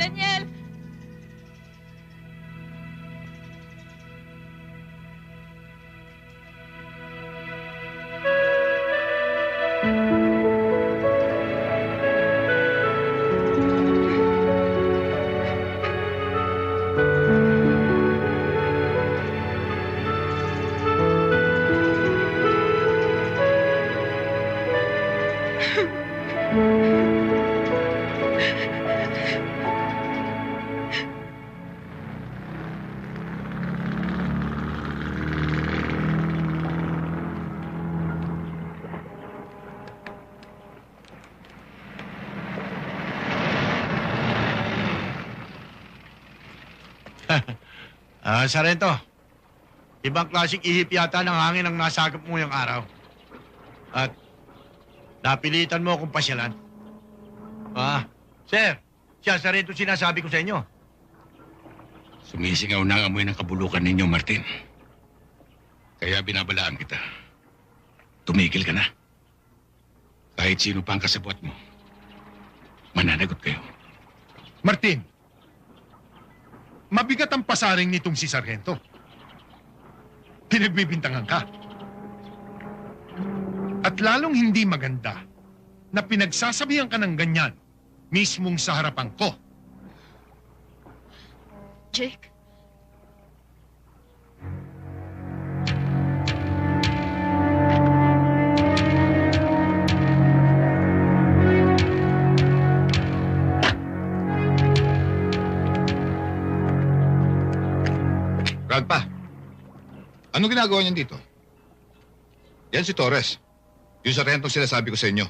Daniel! Sarento, ibang klaseng ihip yata ng hangin ang nasagap mo yung araw. At napilitan mo akong pasyalan. Sir, siya Sarento sinasabi ko sa inyo. Sumisingaw na ang amoy ng kabulukan ninyo, Martin. Kaya binabalaan kita. Tumigil ka na. Kahit sino pa ang kasabwat mo, mananagot kayo. Martin, mabigat ang pasaring nitong si Sargento. Pinagbibintangan ka. At lalong hindi maganda na pinagsasabihan ka ng ganyan mismong sa harapan ko. Jake, Grandpa, anong ginagawa niyan dito? Yan si Torres. Yung sarentong sinasabi ko sa inyo.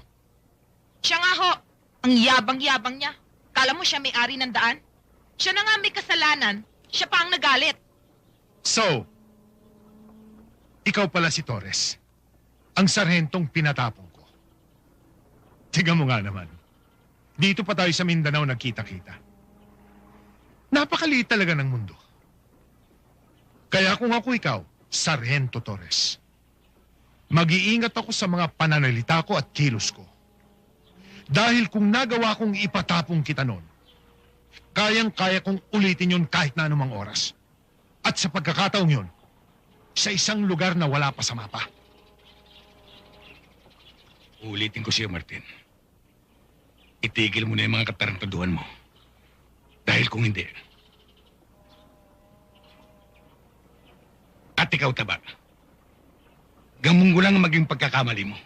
Siya nga ho. Ang yabang-yabang niya. Kala mo siya may-ari ng daan? Siya na nga may kasalanan. Siya pa ang nagalit. So, ikaw pala si Torres. Ang sarhentong pinatapong ko. Tiga mo nga naman. Dito pa tayo sa Mindanao nagkita-kita. Napakaliit talaga ng mundo. Kaya kung ako ikaw, Sargento Torres, mag-iingat ako sa mga pananalita ko at kilos ko. Dahil kung nagawa kong ipatapong kita noon, kayang-kaya kong ulitin yun kahit na anumang oras. At sa pagkakataong yun, sa isang lugar na wala pa sa mapa. Ulitin ko siya, Martin. Itigil mo na yung mga katarantaduhan mo. Dahil kung hindi, at ikaw, Taba, gamong lang ang maging pagkakamali mo.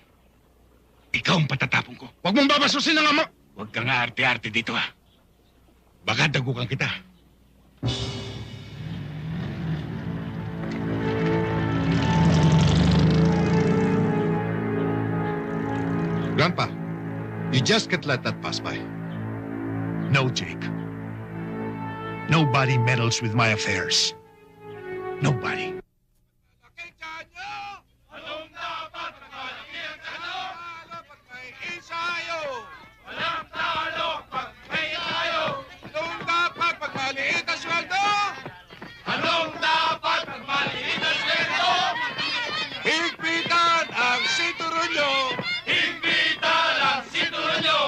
Ikaw ang patatapong ko. Huwag mong babasusin ang ama! Huwag ka nga arte-arte dito, ha. Baka dagukan kita. Grandpa, you just can't let that pass by. No, Jake. Nobody meddles with my affairs. Nobody. Higpitan ang sinturon nyo! Higpitan ang sinturon nyo!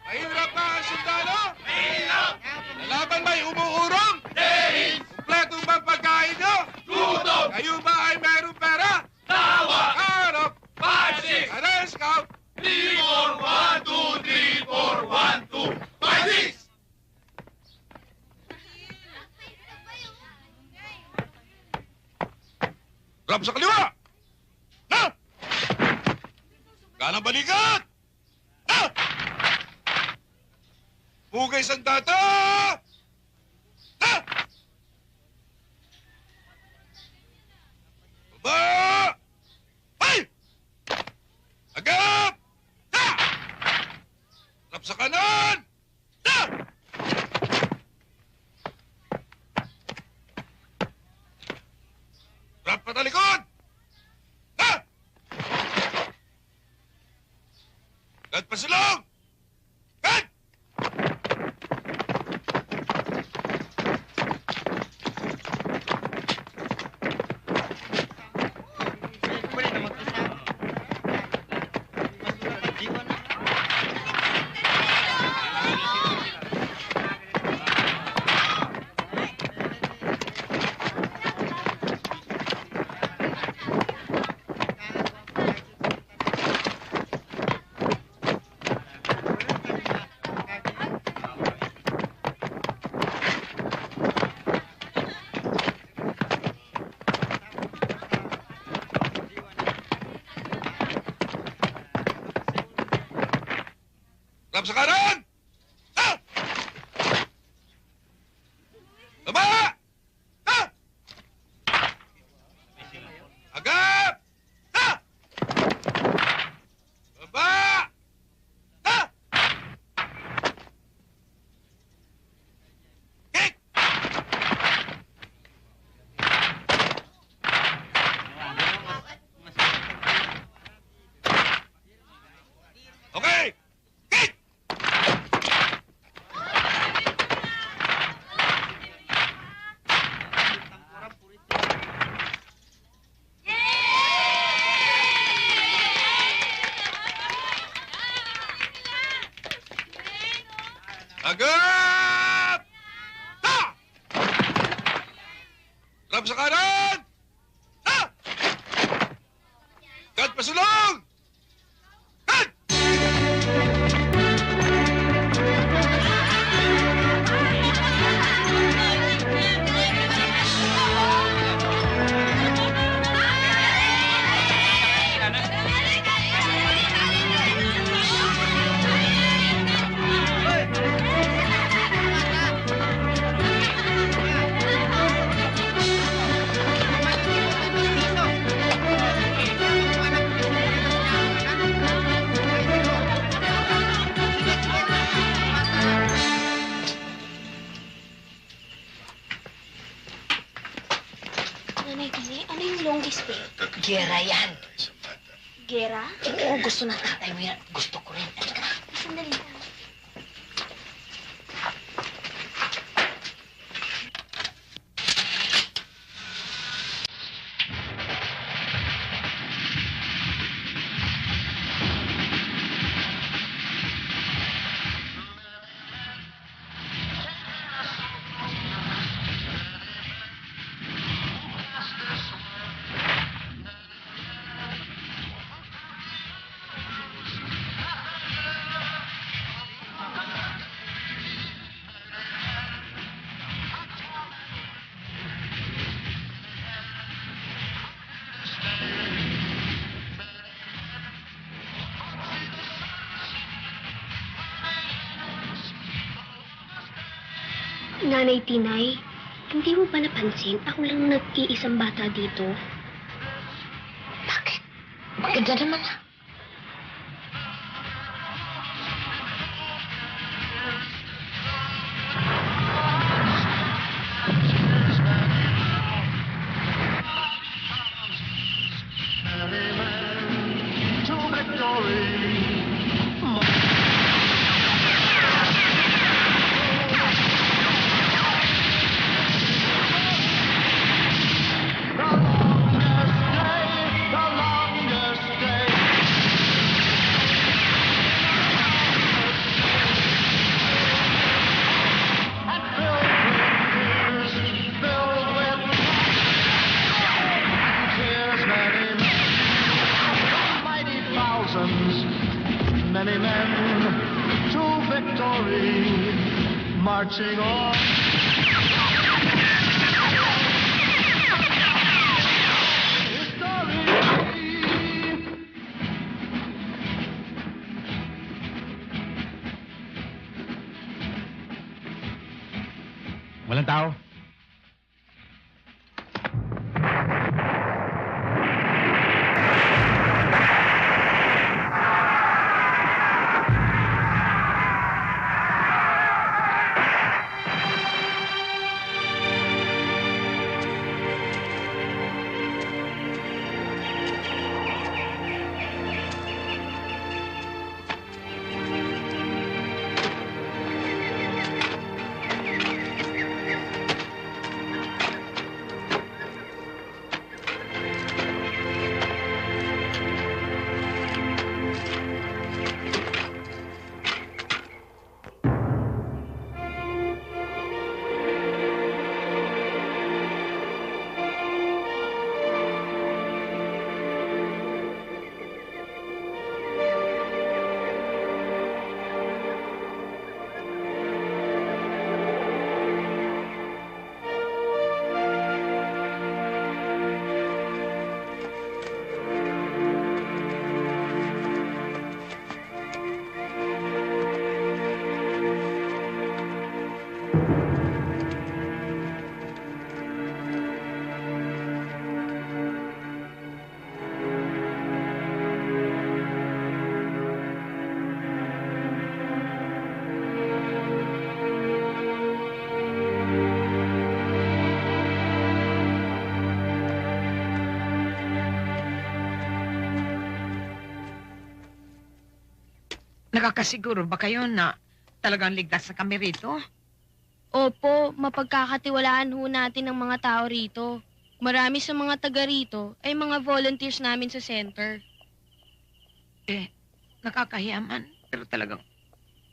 Mahirap ba ang sundalo? Mahirap! Lalaban ba'y umuurong? Dehis! Kumpleto bang pagkain nyo? Gutom! Kayo ba ay mayroong pera? Tawa! Harap! 5-6! Arrest count! 3-4-1-2, 3-4-1-2, 5-6! Rap sa kaliwa! Na! Ganang balikat! Na! Pugay sandata! Ha! Baba! Hay! Agap! Ha! Rap sa kanan! Ha! Rap patalikod! Ha! Gad pasulong! Gad! Rap sa kanan! Ha! Baba! Ha! Agap! Ha! Baba! Ha! Kick! Okay! Agap! Ha! Rap sa kanan! Ha! Gad pasulong! Gad! Nanay Tine, ano yung longest pay? Gera yan. Gera? Oo, gusto ng tatay mo yan. Gusto ko rin. Halika na. Sandali lang. Nanay Tinay, hindi mo ba napansin? Ako lang nag-iisang bata dito. Maganda naman ah. Many men to victory, marching on. Walang tao. Nakakasiguro ba kayo na talagang ligtas na kami rito? Opo, mapagkakatiwalaan ho natin ang mga tao rito. Marami sa mga taga rito ay mga volunteers namin sa center. Nakakahiyaman, pero talagang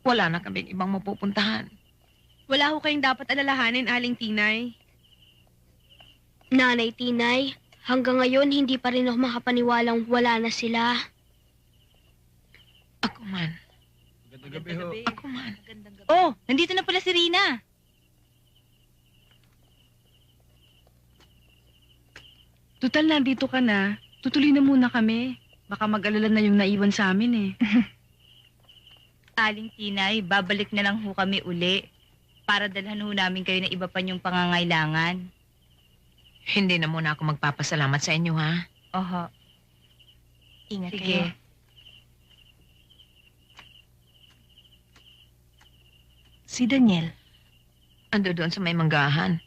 wala na kaming ibang mapupuntahan. Wala ho kayong dapat alalahanin, Aling Tinay. Nanay Tinay, hanggang ngayon hindi pa rin ako makapaniwalang wala na sila. Ako man. Gabi ho. Ako man. Oh, nandito na pala si Rina. Tutal, nandito ka na. Tutuloy na muna kami. Baka mag-alala na yung naiwan sa amin eh. Aling Tinay, babalik na lang ho kami uli para dalhan ho namin kayo na iba pa niyong pangangailangan. Hindi na muna ako magpapasalamat sa inyo, ha? Oho. Ingat Sige. kayo. Si Daniel. Ando doon sa may manggahan.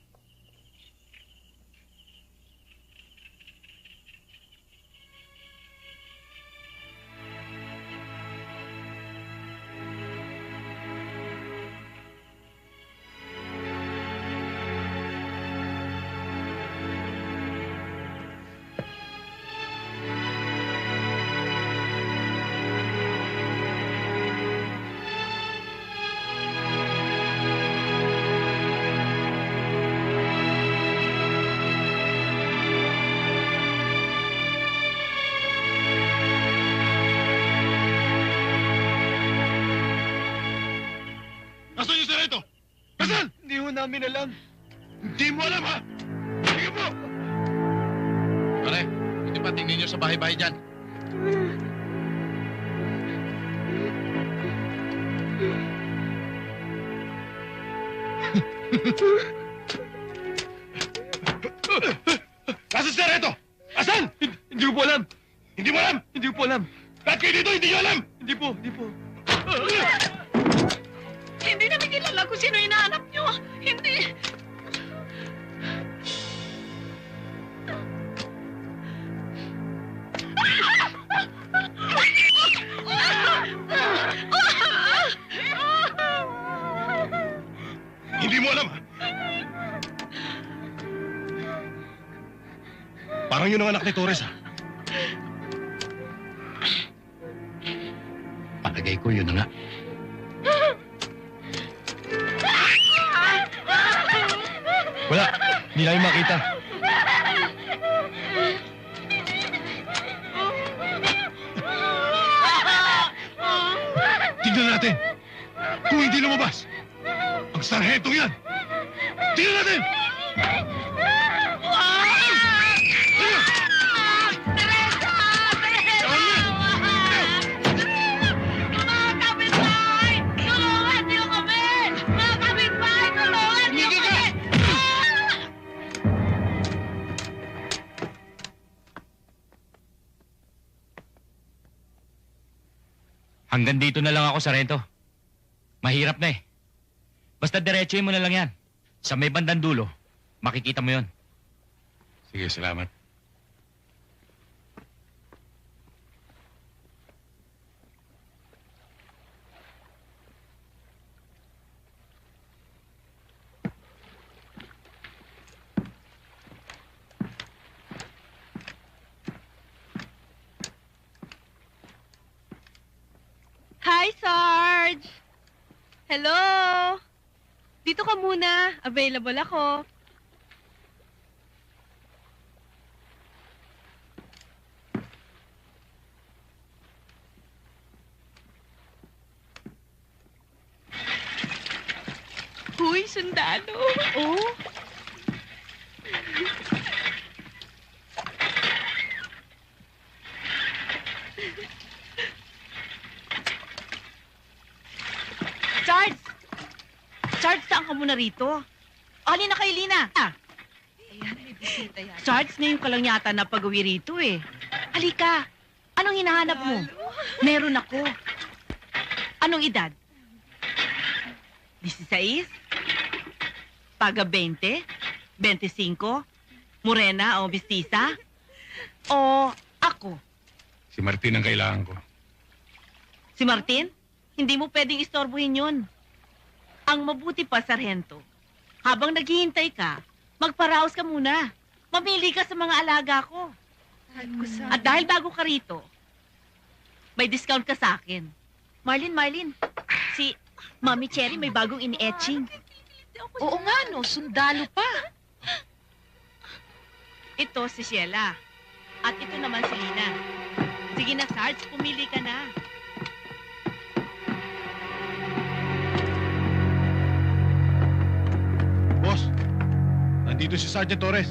Nasaan yung sarento? Nasaan? Hindi ho namin alam. Hindi mo alam, ha? Sige po! Pare, hindi pa tingnan nyo sa bahay-bahay dyan. Nasaan si sarento? Nasaan? Hindi ko po alam. Hindi mo alam? Hindi ko po alam. Lahat kayo dito, hindi nyo alam! Hindi po, hindi po. Hindi namin kilala kung sino hinahanap nyo. Hindi. Hindi mo alam, ha? Parang yun ang anak ni Torres, ha? Palagay ko yun na nga. Wala, hindi namin makita. Tignan natin. Kung hindi lumabas, ang sarhentong yan. Tignan natin! Hanggang dito na lang ako, Sargento. Mahirap na eh. Basta diretsuhin mo na lang yan. Sa may bandang dulo, makikita mo yon. Sige, salamat. Hi, Sarge! Hello! Dito ka muna. Available ako. Huy, sundalo! Oh? Charles! Charles, saan ka muna rito? Alin na kay Lina? Charles, ngayon ka lang yata napag-uwi rito eh. Halika, anong hinahanap mo? Meron ako. Anong edad? 16? Paga 20? 25? Morena o mestiza? O ako? Si Martin ang kailangan ko. Si Martin? Hindi mo pwedeng istorbohin yun. Ang mabuti pa, Sargento, habang naghihintay ka, magparaos ka muna. Mamili ka sa mga alaga ko. At dahil bago ka rito, may discount ka sa akin. Marlin, si Mami Cherry may bagong ini-etching. Oo nga, no, sundalo pa. Ito si Sheila. At ito naman si Lina. Sige na, Sarge, pumili ka na. Boss, nandito si Sergeant Torres.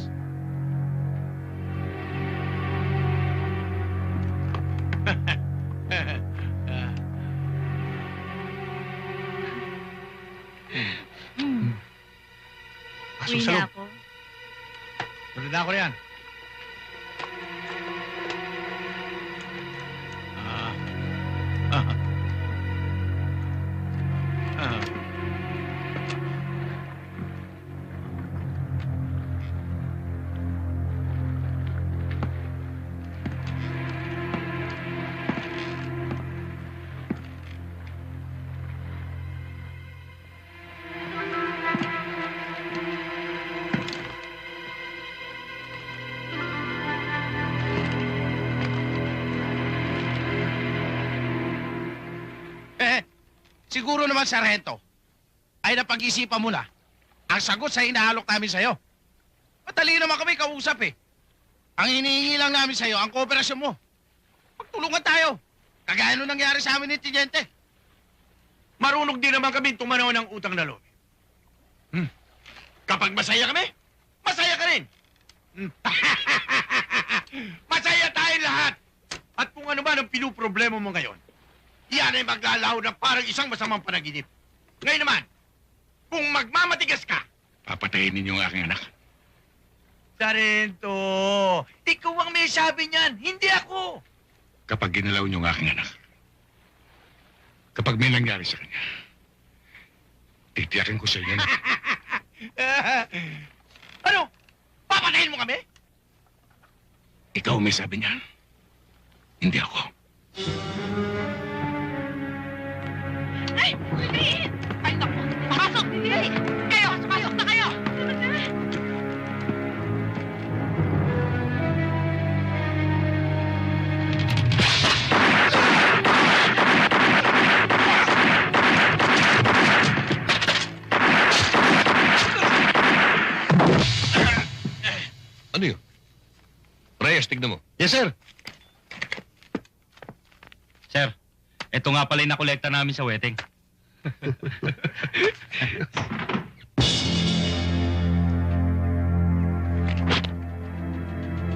Uwi na ako. Sunod na ako riyan. Siguro naman, Sargento, ay napag-isipan mo na ang sagot sa hinahalok namin sa'yo. Madali naman kami kausap eh. Ang hinihingi lang namin sa'yo, ang kooperasyon mo. Magtulungan tayo. Kagaya nung nangyari sa amin ni Tiniente. Marunong din naman kami tumanaw ng utang na loob. Kapag masaya kami, masaya ka rin. Masaya tayong lahat. At kung ano man ang pinuproblema mo ngayon, yan ay maglalaho ng parang isang masamang panaginip. Ngayon naman, kung magmamatigas ka, Papatayin ninyo ang aking anak. Sargento, ikaw ang may sabi niyan, hindi ako. Kapag ginalaw niyo ang aking anak, kapag may nangyari sa kanya, titiyakin ko sa inyo na Ano? Papatayin mo kami? ikaw may sabi niyan. Hindi ako. Ay! Dali! Ay, naku! Pasok! Dali! Kayo! Pasok na kayo! Ano yun? Reyes, tignan mo. Yes, sir. Sir, ito nga pala yung nakolekta namin sa wedding.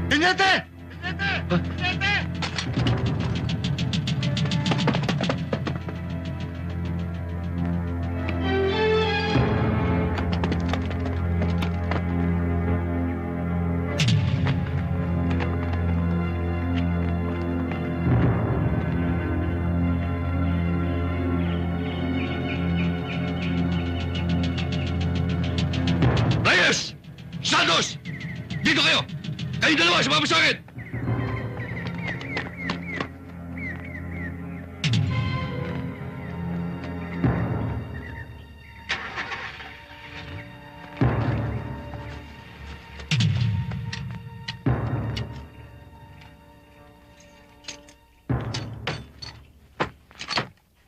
Tiniente! Sumama sa akin!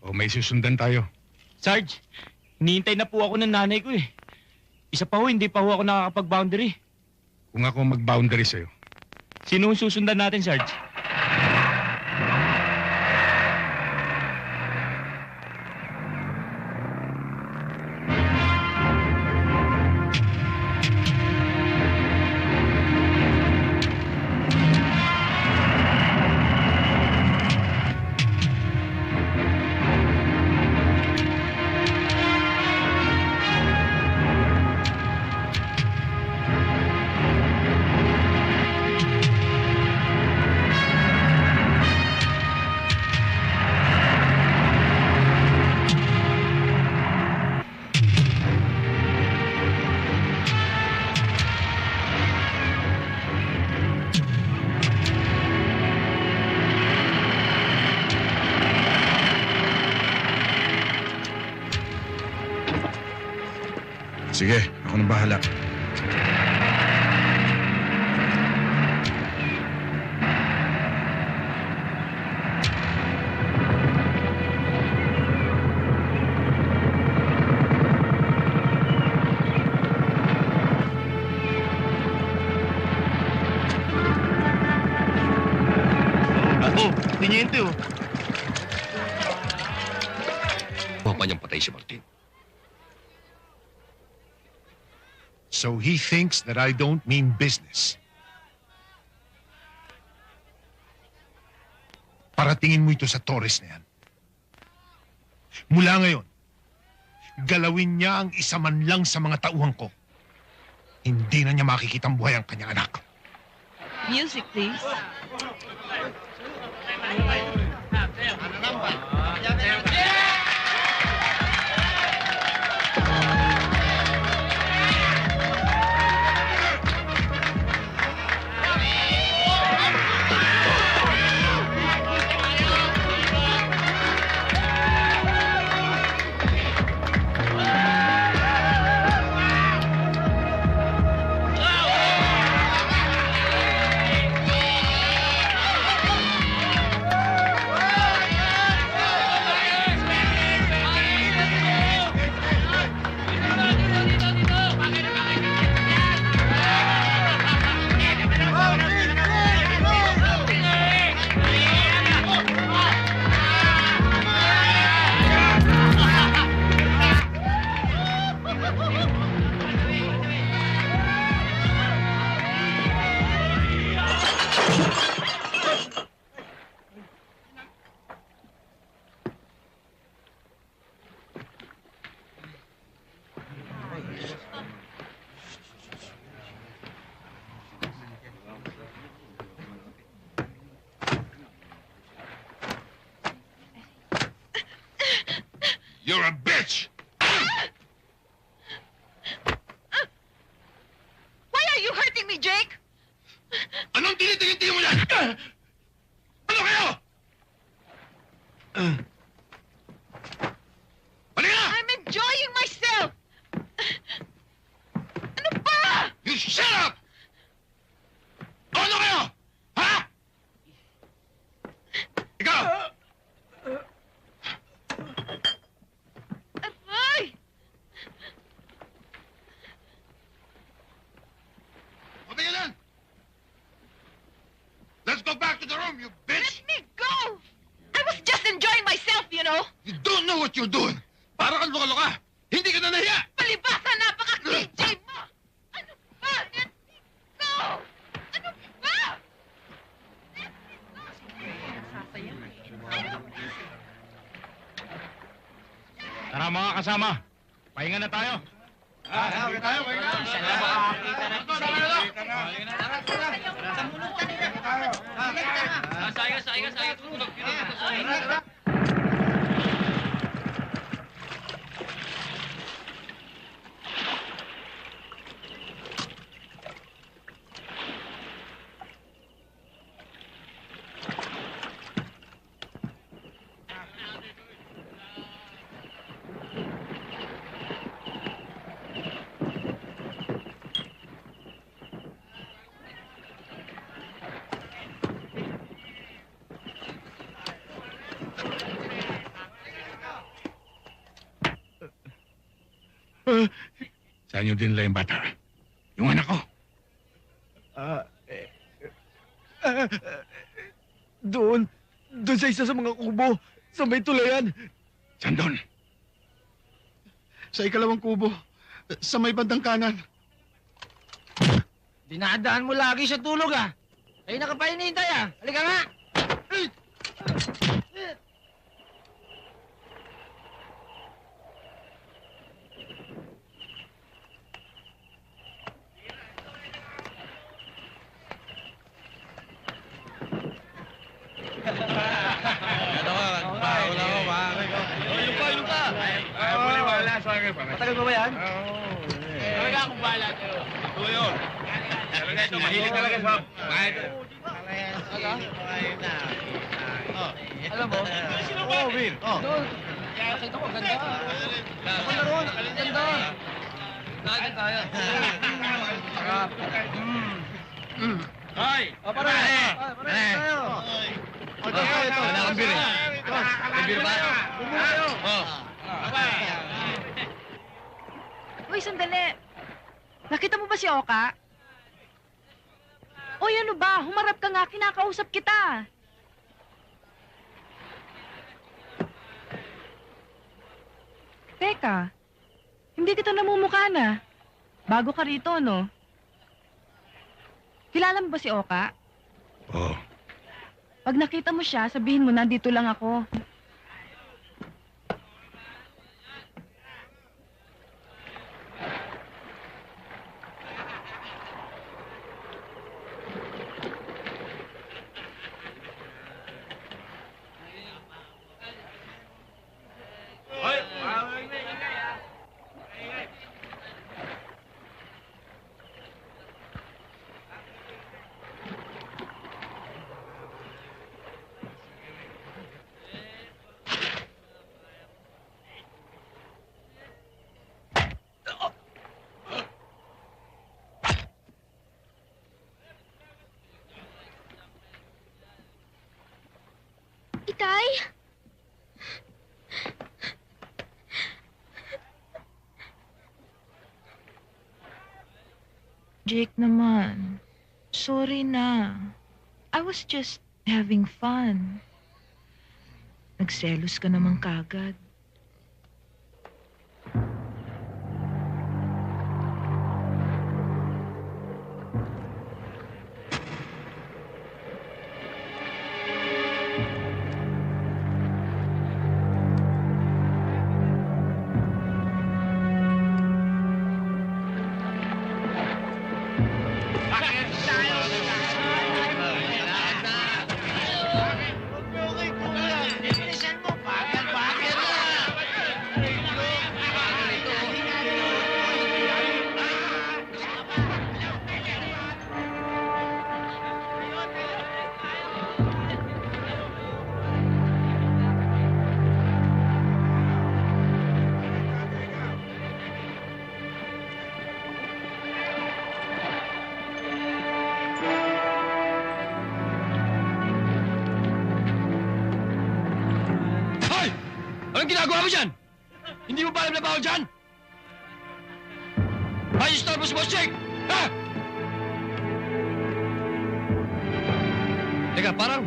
O may susundan tayo. Sarge, hinihintay na po ako ng nanay ko eh. Isa pa ho, hindi pa ho ako nakakapag-boundary. Kung ako mag-boundary sa'yo. Sino ang susundan natin, Sarge? Sige, ako nang bahala. Tiniente oh. Huwag pa niyang patay si Martin. So he thinks that I don't mean business. Paratingin mo ito sa Torres na yan. Mula ngayon, galawin niya ang isa man lang sa mga tauhan ko. Hindi na niya makikitang buhay ang kanyang anak. Music, please. You're a bitch! Why are you hurting me, Jake? Anong tinitingin-tingin mo yan? Ano kayo? I'm enjoying myself! Ano ba? You shut up! Ano kayo? Ha? Ikaw! Aray! Mabigalan! Let's go back to the room, you bitch! Let me go! I was just enjoying myself, you know? You don't know what you're doing! Para kang loka-loka! Hindi ka na nahiya! Palibasa, napaka-KJ mo! Ano ba? Let me go! Ano ba? Tara mga kasama, pahinga na tayo. Saan nyo dinala yung bata? Yung anak ko. Doon sa isa sa mga kubo, sa may tulayan. Saan doon? Sa ikalawang kubo, sa may bandang kanan. Dinadaan mo lagi sa tulog ah. Kayo na ka pa hinihintay ah. Halika nga. Matagal ba yan? Talaga akong bahala sa'yo. Ito yun. Talaga ito, mahilig talaga sa... Alam mo? Oo, Will. Doon. Nakita ko, ganda. Ako na roon, ganda. Nakita tayo. Sarap. Hoy! Pare! Pare! Ito. Wala kang beer eh. May beer ba? Bumuyo! Uy, sandali. Nakita mo ba si Oka? Uy, ano ba? Humarap ka nga, kinakausap kita. Teka, hindi kita namumukha na. Bago ka rito, no? Kilala mo ba si Oka? Oo. Pag nakita mo siya, sabihin mo, nandito lang ako. Itay? Jake naman. Sorry na. I was just having fun. Nagselos ka naman kagad. Anong ginagawa mo dyan? Hindi mo ba alam na bawal dyan? Ayos na mo si Boss Jake! Ha? Teka, parang...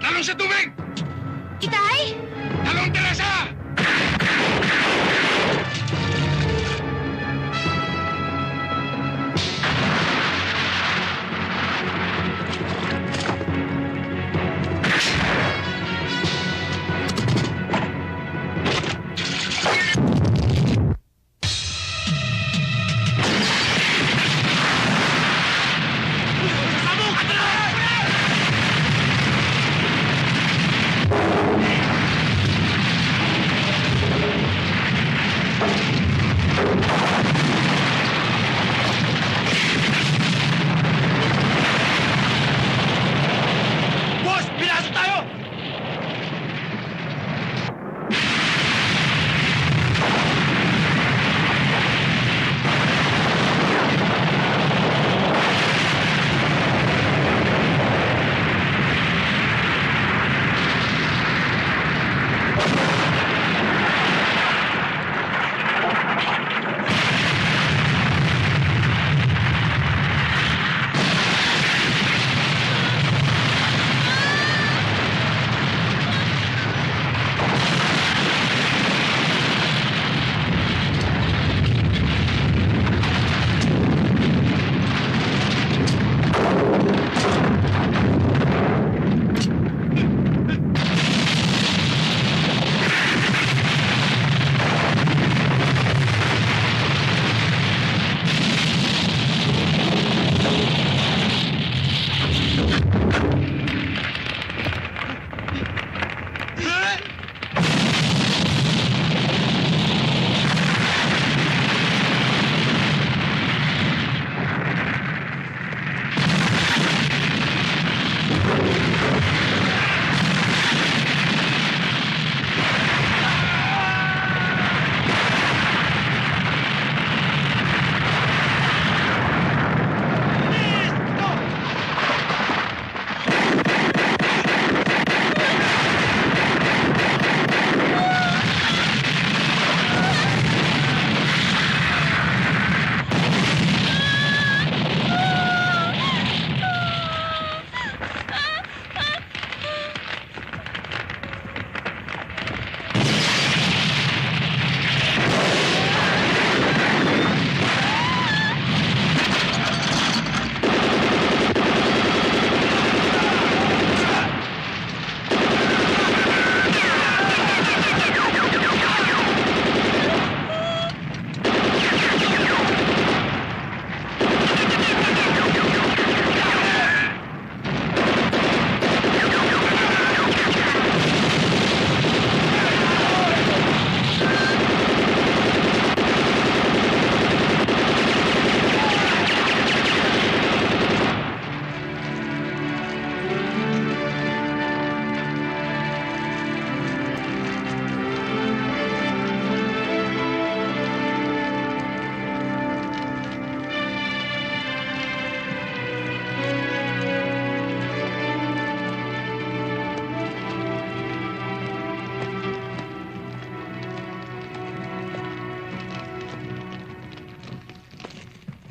Talong sa tubig! Itay? Talong, Teresa!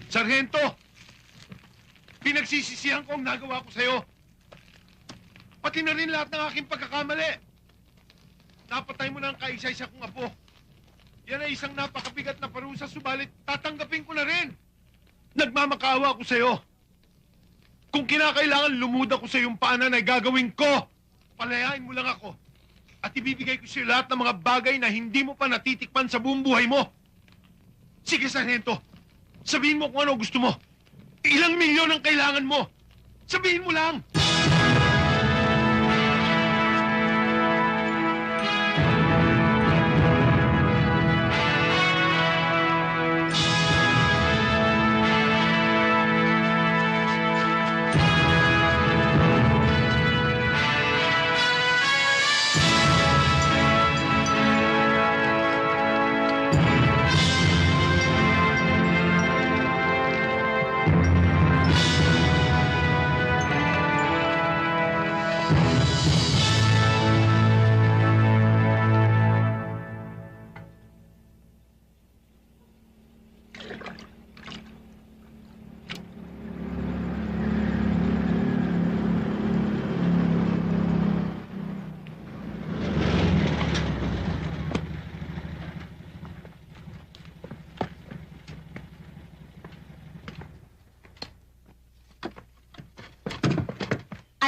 Sargento! Pinagsisisihan ko ang nagawa ko sa'yo. Pati na rin lahat ng aking pagkakamali. Napatay mo na ang kaisa-isa kong apo. Yan ay isang napakabigat na parusa, subalit tatanggapin ko na rin. Nagmamakaawa ako sa'yo. Kung kinakailangan lumud ako sa iyong paanan ay gagawin ko. Palayain mo lang ako. At ibibigay ko sa'yo lahat ng mga bagay na hindi mo pa natitikpan sa buong buhay mo. Sige, Sargento. Sabihin mo kung ano gusto mo. Ilang milyon ang kailangan mo. Sabihin mo lang.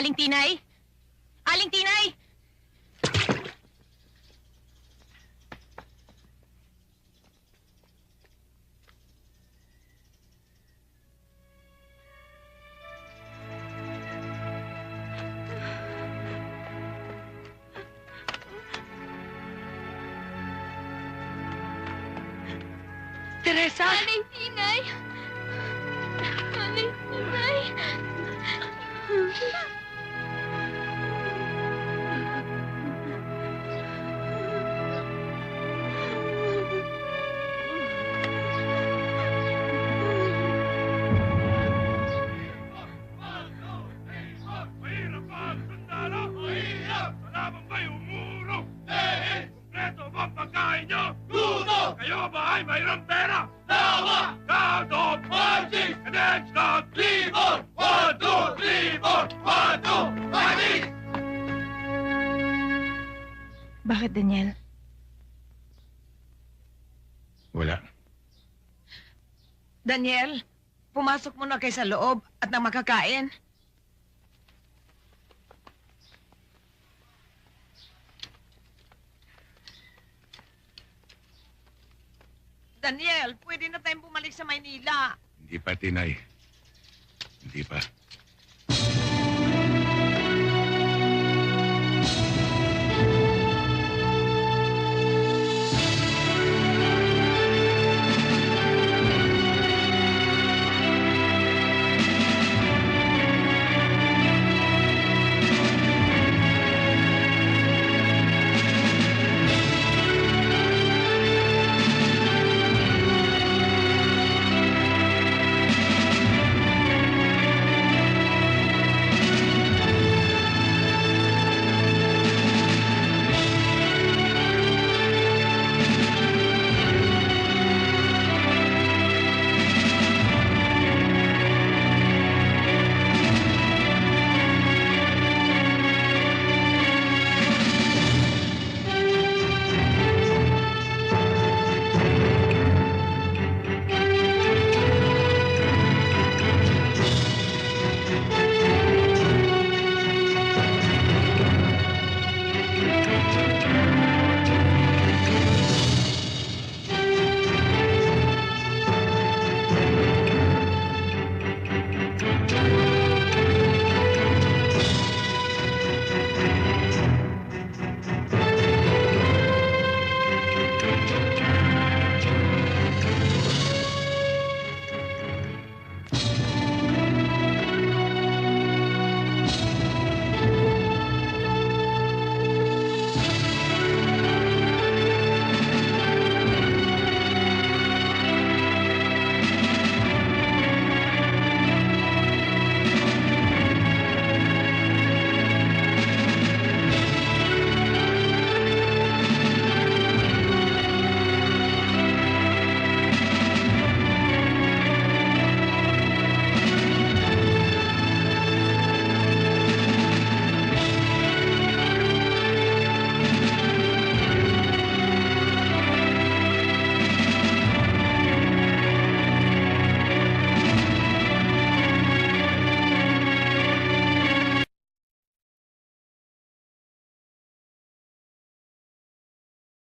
Aling Tinay? Aling Tinay! Teresa! Aling Tinay! Aling Tinay! Kalaban ba'y umurong? Kumpleto ba ang pagkain nyo? Gusto! Kayo ba ay mayroong pera? Tawa! Count of marching! Cadets count! 3, 4! 1, 2, 3, 4! 1, 2, marching! Bakit, Daniel? Wala. Daniel, pumasok muna kayo sa loob at nang makakain. Daniel, pwede na tayong bumalik sa Maynila. Hindi pa, Tinay. Hindi pa.